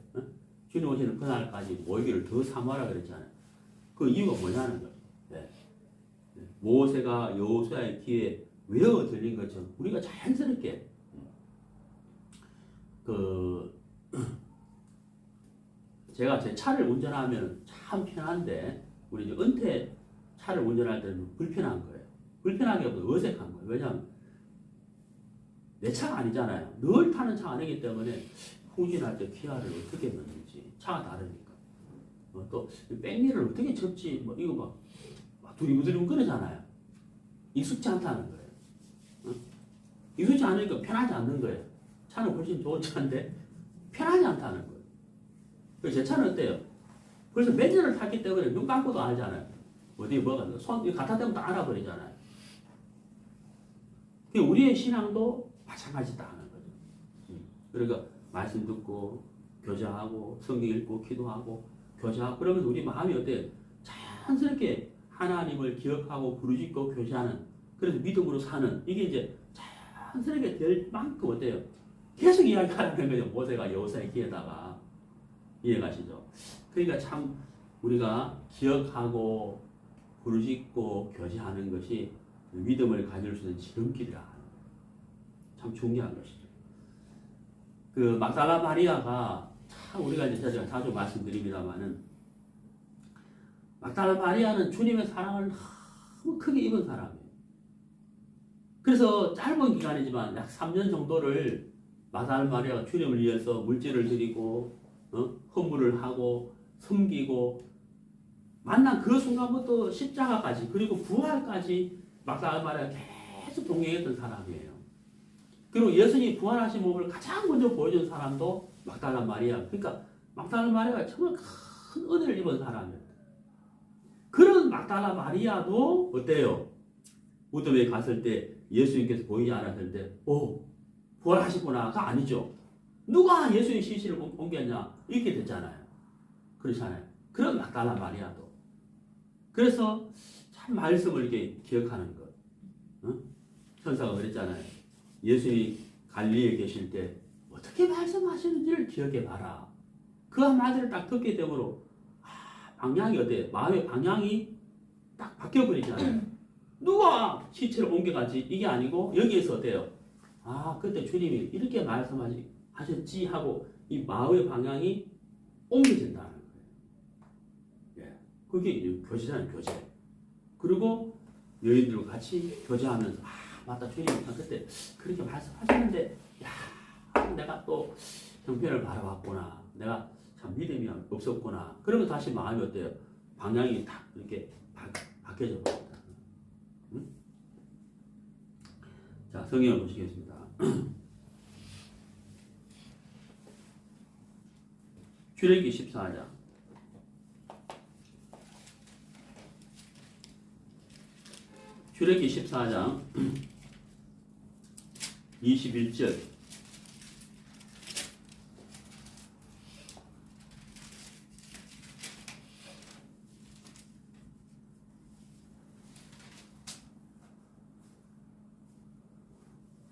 주님 오시는 그날까지 모이기를 더 사모하라 그랬잖아요. 그 이유가 뭐냐는 거죠. 네. 모세가 여호수아의 귀에 외워 들린 것처럼 우리가 자연스럽게 제가 제 차를 운전하면 참 편한데 우리 이제 은퇴 차를 운전할 때는 불편한 거예요. 불편하기보다 어색한 거예요. 왜냐하면 내 차가 아니잖아요. 늘 타는 차가 아니기 때문에 후진할 때 기아를 어떻게 넣는지 차가 다르니까 또 백미를 어떻게 접지 뭐 이거 막 두리부두리부 그러잖아요. 익숙지 않다는 거예요. 익숙지 않으니까 편하지 않는 거예요. 차는 훨씬 좋은 차인데 편하지 않다는 거예요. 그래서 제 차는 어때요? 벌써 몇 년을 탔기 때문에 눈 감고도 알잖아요. 어디 뭐가 손 갖다 대면 다 알아버리잖아요. 우리의 신앙도 마찬가지다 하는 거죠. 그러니까 말씀 듣고 교제하고 성경 읽고 기도하고 교제하고 그러면 우리 마음이 어때요? 자연스럽게 하나님을 기억하고 부르짖고 교제하는 그래서 믿음으로 사는 이게 이제 자연스럽게 될 만큼 어때요? 계속 이야기하라는 거죠. 모세가 여호수아의 귀에다가 이해가시죠? 그러니까 참 우리가 기억하고 부르짖고 교제하는 것이 믿음을 가질 수 있는 지름길이라 참 중요한 것이죠. 그 막달라 마리아가 참 우리가 이제 제가 자주 말씀드립니다만은 막달라 마리아는 주님의 사랑을 너무 크게 입은 사람이에요. 그래서 짧은 기간이지만 약 3년 정도를 막달라 마리아가 주님을 위해서 물질을 드리고 헌물을 하고 섬기고 만난 그 순간부터 십자가까지 그리고 부활까지 막달라 마리아 계속 동행했던 사람이에요. 그리고 예수님이 부활하신 몸을 가장 먼저 보여준 사람도 막달라 마리아. 그러니까 막달라 마리아가 정말 큰 은혜를 입은 사람이에요. 그런 막달라 마리아도 어때요? 무덤에 갔을 때 예수님께서 보이지 않았을 때 부활하시구나가 아니죠. 누가 예수의 시신을 옮겼냐 이렇게 됐잖아요. 그렇잖아요. 그런 막달라 마리아도. 그래서 참 말씀을 이렇게 기억하는 것. 천사가 그랬잖아요. 예수님이 갈릴리에 계실 때 어떻게 말씀하시는지를 기억해 봐라. 그 한마디를 딱 듣기 때문에 방향이 어때요? 마음의 방향이 딱 바뀌어버리잖아요. 누가 시체를 옮겨가지? 이게 아니고 여기에서 어때요? 그때 주님이 이렇게 말씀하셨지 하고 이 마음의 방향이 옮겨진다는 거예요. 예. 그게 교제잖아요, 교제. 그리고 여인들과 같이 교제하면서 맞다, 주님이 그때 그렇게 말씀하셨는데 내가 또 형편을 바라봤구나. 내가 참 믿음이 없었구나. 그러면 다시 마음이 어때요? 방향이 딱 이렇게 바뀌어져 버립니다. 자, 성경을 보시겠습니다. 출애굽기 14장. 출애굽기 14장 21절.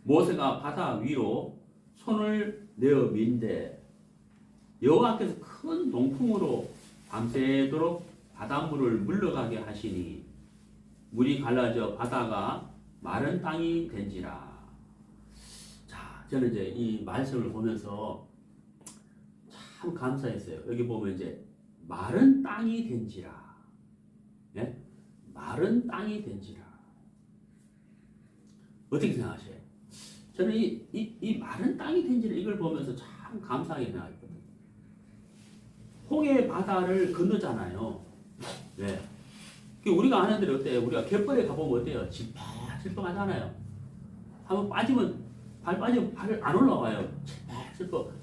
모세가 바다 위로 손을 내어 민대 여호와께서 큰 동풍으로 밤새도록 바닷물을 물러가게 하시니 물이 갈라져 바다가 마른 땅이 된지라. 자, 저는 이제 이 말씀을 보면서 참 감사했어요. 여기 보면 이제 마른 땅이 된지라. 예? 마른 땅이 된지라. 어떻게 생각하세요? 저는 이 마른 땅이 된지를 이걸 보면서 참 감사하게 생각했거든요. 홍해 바다를 건너잖아요. 네. 우리가 아는 대로 어때요? 우리가 갯벌에 가보면 어때요? 질퍽질퍽하잖아요. 한번 빠지면 발 안 올라와요. 질퍽.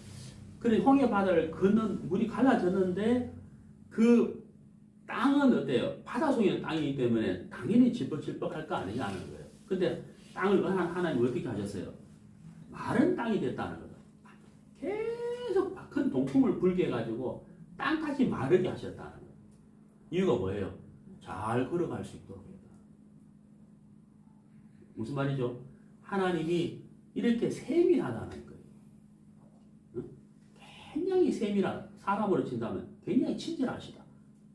그래 홍해 바다를 물이 갈라졌는데 그 땅은 어때요? 바다 속에 있는 땅이기 때문에 당연히 질퍽질퍽할 거 아니냐는 거예요. 근데 땅을 하나님 어떻게 하셨어요? 마른 땅이 됐다는 거죠. 계속 큰 동풍을 불게 해가지고 땅까지 마르게 하셨다는 거예요. 이유가 뭐예요? 잘 걸어갈 수 있도록 했다. 무슨 말이죠? 하나님이 이렇게 세밀하다는 거예요. 응? 굉장히 사람으로 친다면 굉장히 친절하시다.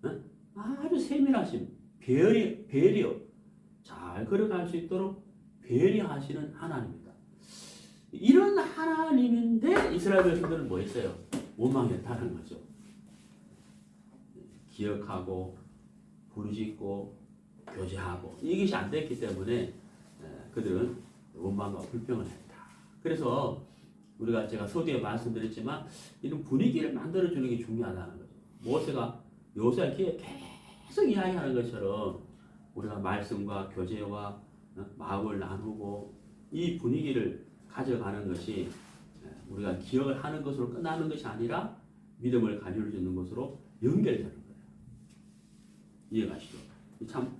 응? 아주 세밀하신 배려, 잘 걸어갈 수 있도록 배려하시는 하나님입니다. 이런 하나님인데 이스라엘 백성들은 뭐 했어요? 원망했다는 거죠. 기억하고 부르짖고 교제하고 이것이 안 됐기 때문에 그들은 원망과 불평을 했다. 그래서 제가 서두에 말씀드렸지만 이런 분위기를 만들어주는 게 중요하다는 거죠. 모세가 요새와 계속 이야기하는 것처럼 우리가 말씀과 교제와 마음을 나누고 이 분위기를 가져가는 것이 우리가 기억을 하는 것으로 끝나는 것이 아니라 믿음을 가져주는 것으로 연결되는 거예요. 이해가시죠? 참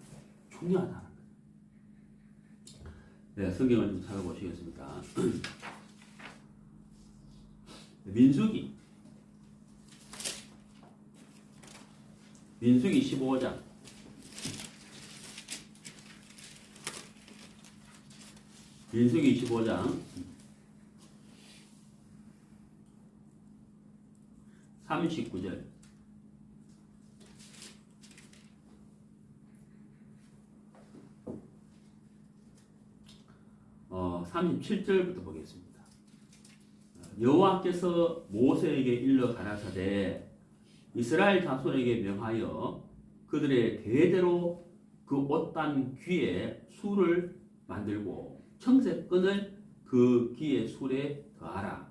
중요하다는 거예요. 네, 성경을 좀 찾아보시겠습니다. 민수기 15장 민수기 15장 39절 37절부터 보겠습니다. 여호와께서 모세에게 일러 가라사대 이스라엘 자손에게 명하여 그들의 대대로 그 옷단 귀에 술을 만들고 청색끈을 그 귀의 술에 더하라.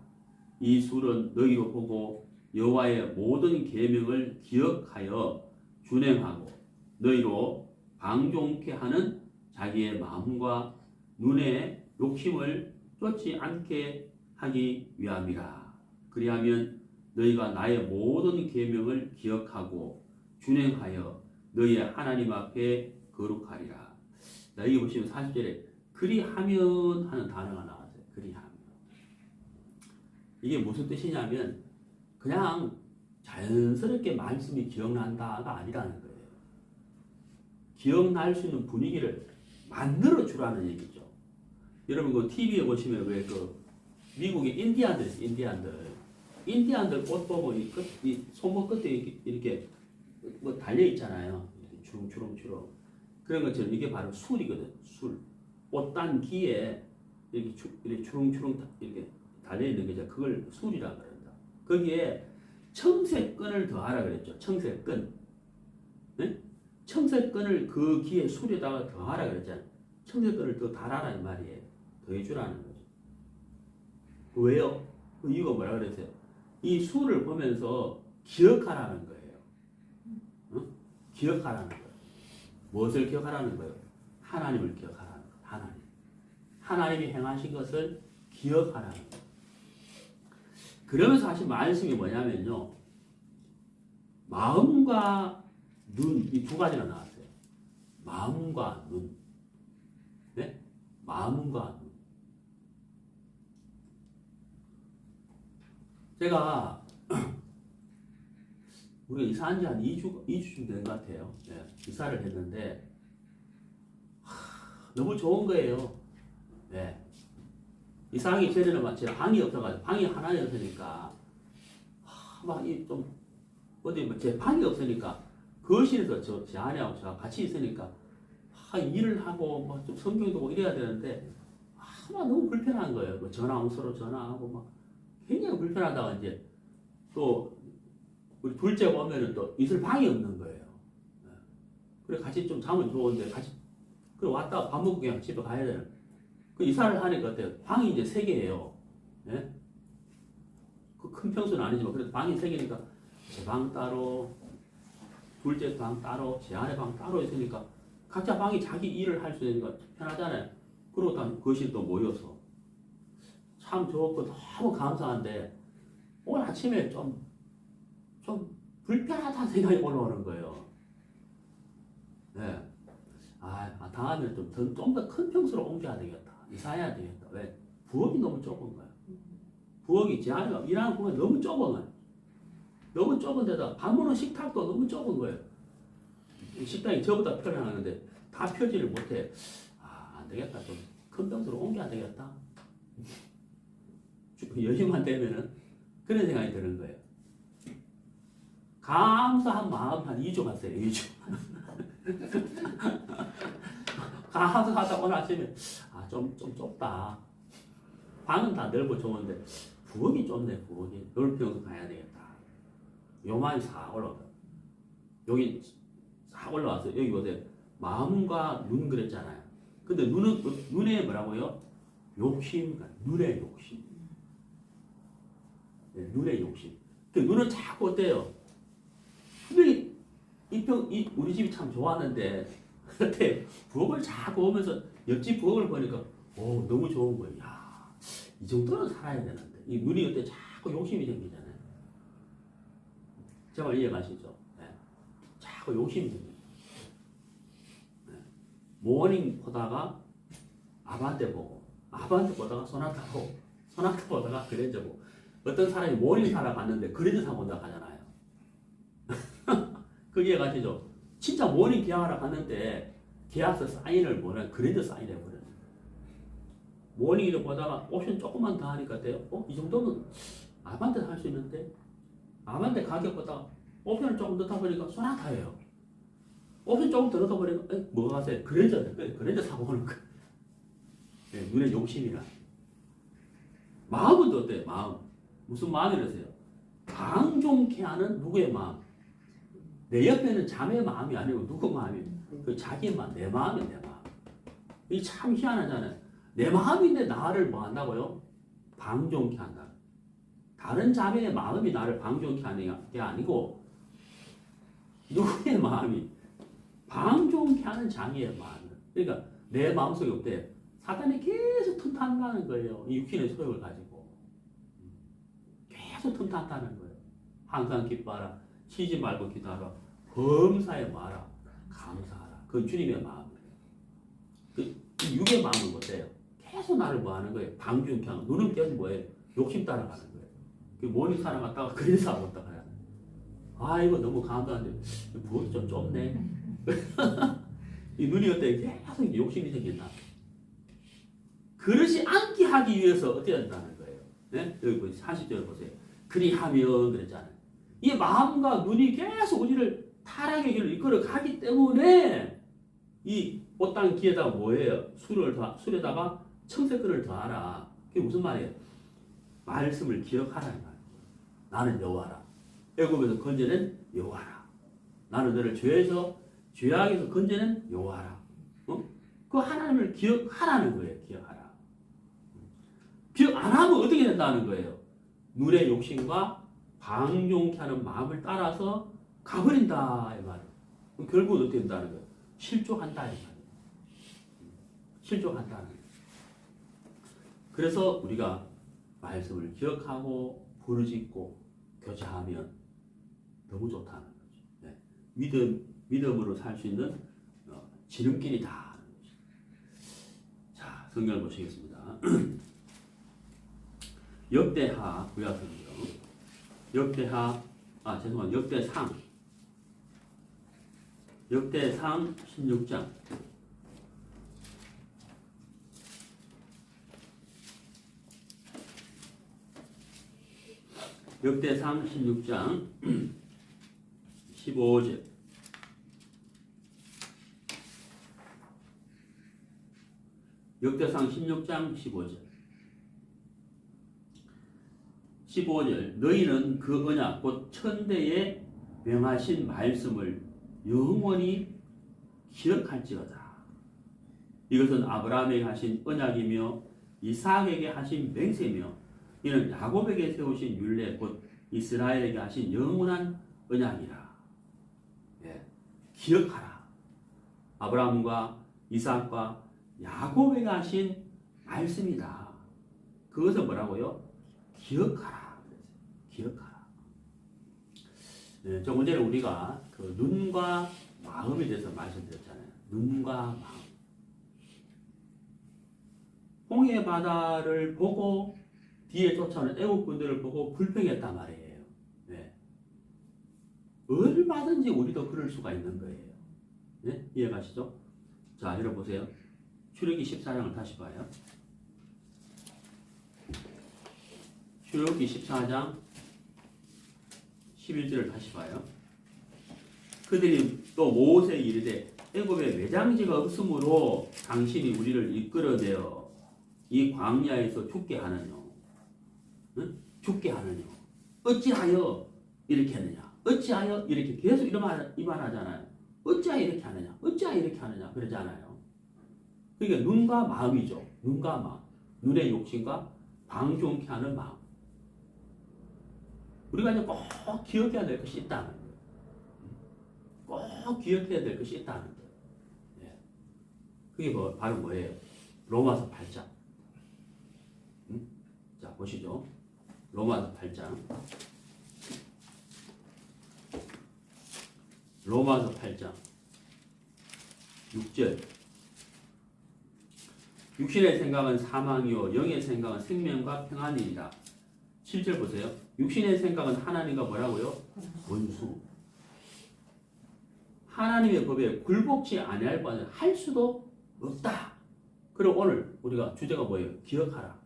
이 술은 너희로 보고 여호와의 모든 계명을 기억하여 준행하고 너희로 방종케 하는 자기의 마음과 눈의 욕심을 쫓지 않게 하기 위함이라. 그리하면 너희가 나의 모든 계명을 기억하고 준행하여 너희의 하나님 앞에 거룩하리라. 여기 보시면 40절에 그리하면 하는 단어가 나왔어요. 그리하면. 이게 무슨 뜻이냐면 그냥 자연스럽게 말씀이 기억난다가 아니라는 거예요. 기억날 수 있는 분위기를 만들어 주라는 얘기죠. 여러분 그 TV에 보시면 왜 그 미국의 인디안들 있어요. 인디안들 옷 보면 이 손목 끝에 이렇게 뭐 달려 있잖아요. 주렁주렁. 그런 것처럼 이게 바로 술이거든. 술. 옷단기에 이렇게 주렁주렁 이렇게 달려 있는 거죠. 그걸 술이라 그런다. 거기에 청색끈을 더하라 그랬죠. 청색끈. 네? 청색끈을 그 기에 술에다가 더하라 그랬잖아요. 청색끈을 더 달아라 이 말이에요. 더해주라는 거죠. 왜요? 그 이유가 뭐라 그랬어요? 이 술을 보면서 기억하라는 거예요. 어? 기억하라는 거예요. 무엇을 기억하라는 거예요? 하나님을 기억하라는 거예요. 하나님. 하나님이 행하신 것을 기억하라는 거예요. 그러면서 하신 말씀이 뭐냐면요. 마음과 눈, 이 두 가지가 나왔어요. 마음과 눈. 네? 마음과 눈. 제가 우리가 이사한 지 한 2주쯤 된 것 같아요. 네, 이사를 했는데 너무 좋은 거예요. 네. 이사하기 전에는 막 제가 방이 없어가지고 방이 하나였으니까 막좀 어디 제 방이 없으니까 거실에서 제 아내하고 제가 같이 있으니까 일을 하고 막 좀 성경도 보고 이래야 되는데 막 너무 불편한 거예요. 뭐 전화하면 서로 전화하고 막 굉장히 불편하다가 이제 또 우리 둘째가 오면은 또 있을 방이 없는 거예요. 그래 같이 좀 자면 좋은데 같이 그래 왔다가 밥 먹고 그냥 집에 가야 되는. 그 이사를 하니까 어때요? 방이 이제 3개예요. 예? 그 큰 평수는 아니지만 그래도 방이 3개니까 제 방 따로, 둘째 방 따로, 제 아내 방 따로 있으니까 각자 방이 자기 일을 할 수 있으니까 편하잖아요. 그리고 다 거실 또 모여서 참 좋고 너무 감사한데 오늘 아침에 좀 불편하다는 생각이 올라오는 거예요. 네. 다음에 좀 더 큰 평수로 옮겨야 되겠다. 이사해야 되겠다. 왜? 부엌이 너무 좁은 거야. 부엌이 제 아내가 일하는 부엌이 너무 좁은 거야. 너무 좁은 데다 밥 먹는 식탁도 너무 좁은 거예요. 식당이 저보다 편안하는데 다 펴지를 못해. 안 되겠다. 좀 큰 평수로 옮겨야 되겠다. 여유만 되면은 그런 생각이 드는 거예요. 감사한 마음 한 2주 갔어요. 2주. 감사하다 오늘 아침에 좀 좁다. 방은 다 넓어 좋은데 부엌이 좁네. 부엌이 넓혀서 가야 되겠다. 요만이 싹 올라가. 여기 싹 올라왔어요. 여기 보세요. 마음과 눈 그랬잖아요. 근데 눈에 뭐라고요? 욕심, 눈의 욕심. 네, 눈의 욕심. 그 눈은 자꾸 어때요? 분명히 우리 집이 참 좋았는데 그때 부엌을 자꾸 보면서 옆집 부엌을 보니까 너무 좋은 거예요. 야, 이 정도는 살아야 되는데 이 눈이 그때 자꾸 욕심이 생기잖아요. 제가 이해가시죠? 네. 자꾸 욕심이 생겨요. 네. 모닝 보다가 아반떼 보고 아반떼 보다가 소나타 보고 소나타 보다가 그랜저 보고 어떤 사람이 모닝 사러 갔는데 그랜저 사 본다 하잖아요. 그 이해가시죠? 진짜 모닝 계약하러 갔는데 계약서 사인을 보내 그랜저 사인해 버려요. 모닝을 보다가 옵션 조금만 더 하니까 돼요. 이 정도면 아반떼 살 수 있는데 아반떼 가격 보다가 옵션을 조금 넣다 보니까 소나타예요. 옵션 조금 더 넣다 보니까 뭐가 가세요? 그랜저 사고 오는 거. 네, 눈에 욕심이라. 마음은 또 어때요? 마음 무슨 마음이라세요? 방종케 하는 누구의 마음? 내 옆에는 자매의 마음이 아니고 누구 마음이에요? 그 자기 마음, 내 마음이에요, 내 마음. 이게 참 희한하잖아요. 내 마음인데 나를 뭐 한다고요? 방종케 한다. 다른 자매의 마음이 나를 방종케 하는 게 아니고 누구의 마음이 방종케 하는 장애의 마음을. 그러니까 내 마음속에 어때? 사단이 계속 틈탄다는 거예요. 이 육신의 소욕을 가지고 계속 틈탄다는 거예요. 항상 기뻐하라. 치지 말고 기도하라. 범사에 마라. 감사하라. 그건 주님의 마음이에요. 이 육의 마음은 어때요? 계속 나를 뭐 하는 거예요? 방종케 하는. 눈은 계속 뭐예요? 욕심 따라가는 거예요. 그 모닝 사람 갔다가 그린 사람 갔다가 해야 돼. 아, 이거 너무 감사한데 부엌이 좀 좁네. 이 눈이 어때? 계속 욕심이 생긴다. 그러지 않게 하기 위해서 어떻게 한다는 거예요? 네? 여기 보세요. 40절 보세요. 그리하면 그랬잖아요. 이 마음과 눈이 계속 우리를 타락의 길을 이끌어 가기 때문에 이 옷당 기에다가 뭐예요? 술에다가 청색근을 더하라. 그게 무슨 말이에요? 말씀을 기억하라는 말이에요. 나는 여호와라. 애굽에서 건져낸 여호와라. 나는 너를 죄악에서 건져낸 여호와라. 그 하나님을 기억하라는 거예요. 기억하라. 기억 안 하면 어떻게 된다는 거예요? 눈의 욕심과 방종케 하는 마음을 따라서 가버린다 이 말이에요. 결국은 어떻게 된다는 거예요? 실족한다 이 말이에요. 실족한다는 거예요. 그래서 우리가 말씀을 기억하고 부르짖고 교제하면 너무 좋다는 거죠. 네. 믿음으로 살 수 있는 지름길이다. 자, 성경을 보시겠습니다. 역대하 구약성경 역대상 16장 역대상 16장 15절 역대상 16장 15절 너희는 그 언약 곧 천대에 명하신 말씀을 영원히 기억할지어다. 이것은 아브라함에게 하신 언약이며 이삭에게 하신 맹세며 이는 야곱에게 세우신 율례 곧 이스라엘에게 하신 영원한 언약이라. 예, 기억하라. 아브라함과 이삭과 야곱에게 하신 말씀이다. 그것을 뭐라고요? 기억하라. 기억하라. 네, 조금 전에 우리가 그 눈과 마음에 대해서 말씀드렸잖아요. 눈과 마음. 홍해 바다를 보고 뒤에 쫓아오는 애국군들을 보고 불평했단 말이에요. 네. 얼마든지 우리도 그럴 수가 있는 거예요. 네? 이해가시죠? 자, 여러분 보세요. 출애굽기 14장을 다시 봐요. 출애굽기 14장 11절을 다시 봐요. 그들이 또 모세에게 이르되 애굽에 매장지가 없으므로 당신이 우리를 이끌어내어 이 광야에서 죽게 하느냐? 응? 죽게 하느냐? 어찌하여 이렇게 하느냐? 어찌하여 이렇게 계속 이 말 하잖아요. 어찌하여 이렇게 하느냐? 어찌하여 이렇게 하느냐? 그러잖아요. 그러니까 눈과 마음이죠. 눈과 마음. 눈의 욕심과 방종케 하는 마음. 우리가 이제 꼭 기억해야 될 것이 있다는 거예요. 꼭 기억해야 될 것이 있다는 거예요. 예. 그게 바로 뭐예요? 로마서 8장. 자, 보시죠. 로마서 8장. 로마서 8장. 6절. 육신의 생각은 사망이요 영의 생각은 생명과 평안이니라. 7절 보세요. 육신의 생각은 하나님과 뭐라고요? 원수. 하나님의 법에 굴복지 아니할 바는 할 수도 없다. 그리고 오늘 우리가 주제가 뭐예요? 기억하라.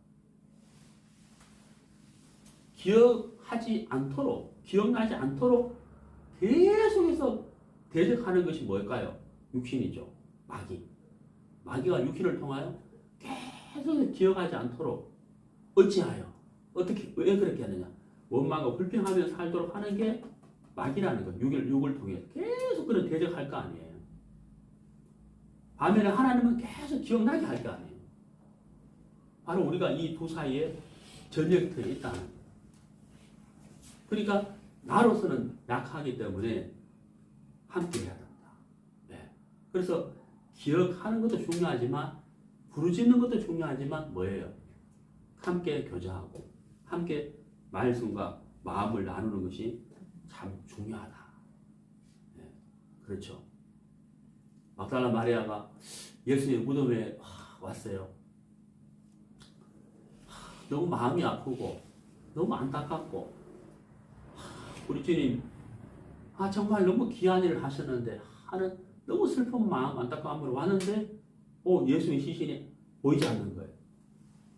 기억하지 않도록, 기억나지 않도록 계속해서 대적하는 것이 뭘까요? 육신이죠. 마귀. 마귀가 육신을 통하여 계속 기억하지 않도록 어찌하여 어떻게 왜 그렇게 하느냐? 원망과 불평하며 살도록 하는 게 마귀라는 것. 육을 통해 계속 그런 대적할 거 아니에요. 반면에 하나님은 계속 기억나게 할 거 아니에요. 바로 우리가 이 두 사이에 전쟁터에 있다는 거예요. 그러니까 나로서는 약하기 때문에 함께 해야 된다. 네. 그래서 기억하는 것도 중요하지만 부르짖는 것도 중요하지만 뭐예요? 함께 교제하고 함께 말씀과 마음을 나누는 것이 참 중요하다. 네. 그렇죠. 막달라 마리아가 예수의 무덤에 왔어요. 너무 마음이 아프고 너무 안타깝고 우리 주님 정말 너무 귀한 일을 하셨는데 하는 너무 슬픈 마음 안타까움으로 왔는데 예수의 시신이 보이지 않는 거예요.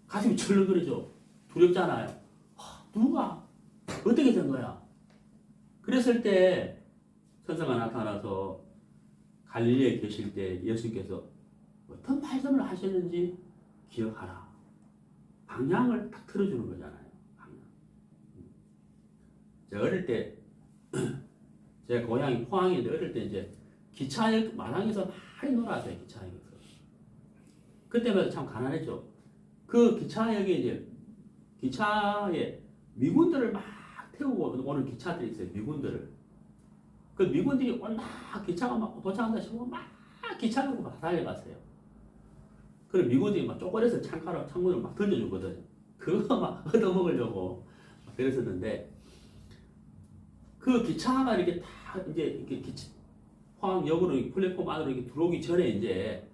가슴이 철렁거리죠. 두렵잖아요. 누가 어떻게 된 거야? 그랬을 때 천사가 나타나서 갈릴리에 계실 때 예수께서 어떤 말씀을 하셨는지 기억하라. 방향을 딱 틀어주는 거잖아요. 방향. 제가 어릴 때 제 고향이 포항인데 어릴 때 이제 기차역 마당에서 많이 놀았어요. 기차역에서. 그때마다 참 가난했죠. 그 기차역에 이제 기차에 미군들을 막 태우고 오는 기차들이 있어요. 미군들을. 그 미군들이 막 기차가 막 도착한다 싶으면 막 기차를 막 달려갔어요. 그럼 미군들이 막 쪼그려서 창문을 막 던져주거든. 그거 막 얻어먹으려고 막 그랬었는데 그 기차가 이렇게 다 이제 이렇게 포항역으로 플랫폼 안으로 이렇게 들어오기 전에 이제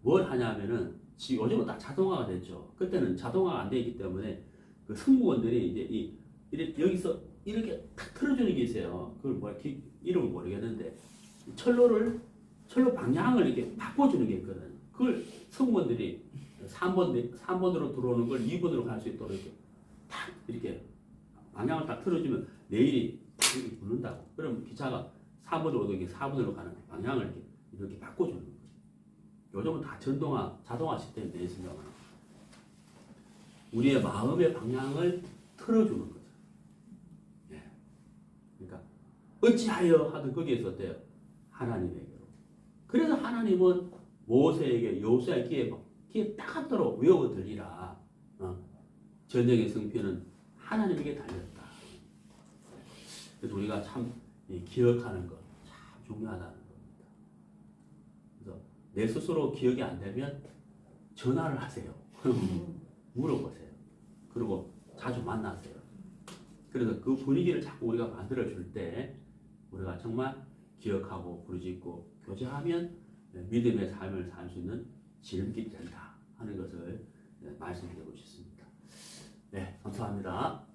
뭘 하냐면은 요즘은 다 자동화가 됐죠. 그때는 자동화가 안 되기 때문에 그 승무원들이 이제 여기서 이렇게 탁 틀어주는 게 있어요. 그걸 이름을 모르겠는데 철로 방향을 이렇게 바꿔주는 게 있거든. 그걸 승무원들이 3번으로 들어오는 걸 2번으로 갈 수 있도록 이렇게 탁 이렇게 방향을 딱 틀어주면 내일이 이렇게 붙는다고. 그럼 기차가 3번으로 오던 게 4번으로 가는 방향을 이렇게 바꿔주는 거예요. 요즘은 다 자동화 시스템이 되어 있습니다. 우리의 마음의 방향을 틀어주는 거죠. 예. 그러니까 어찌하여 하든 거기에서 어때요? 하나님에게로. 그래서 하나님은 모세에게 여호수아의 귀에 딱 갖도록 외워 들리라. 전쟁의 승패는 하나님에게 달렸다. 그래서 우리가 참 기억하는 것 참 중요하다는 겁니다. 그래서 내 스스로 기억이 안 되면 전화를 하세요. 물어보세요. 그리고 자주 만나세요. 그래서 그 분위기를 자꾸 우리가 만들어줄 때 우리가 정말 기억하고 부르짖고 교제하면 믿음의 삶을 살 수 있는 지름길이 된다 하는 것을 말씀드리고 싶습니다. 네, 감사합니다.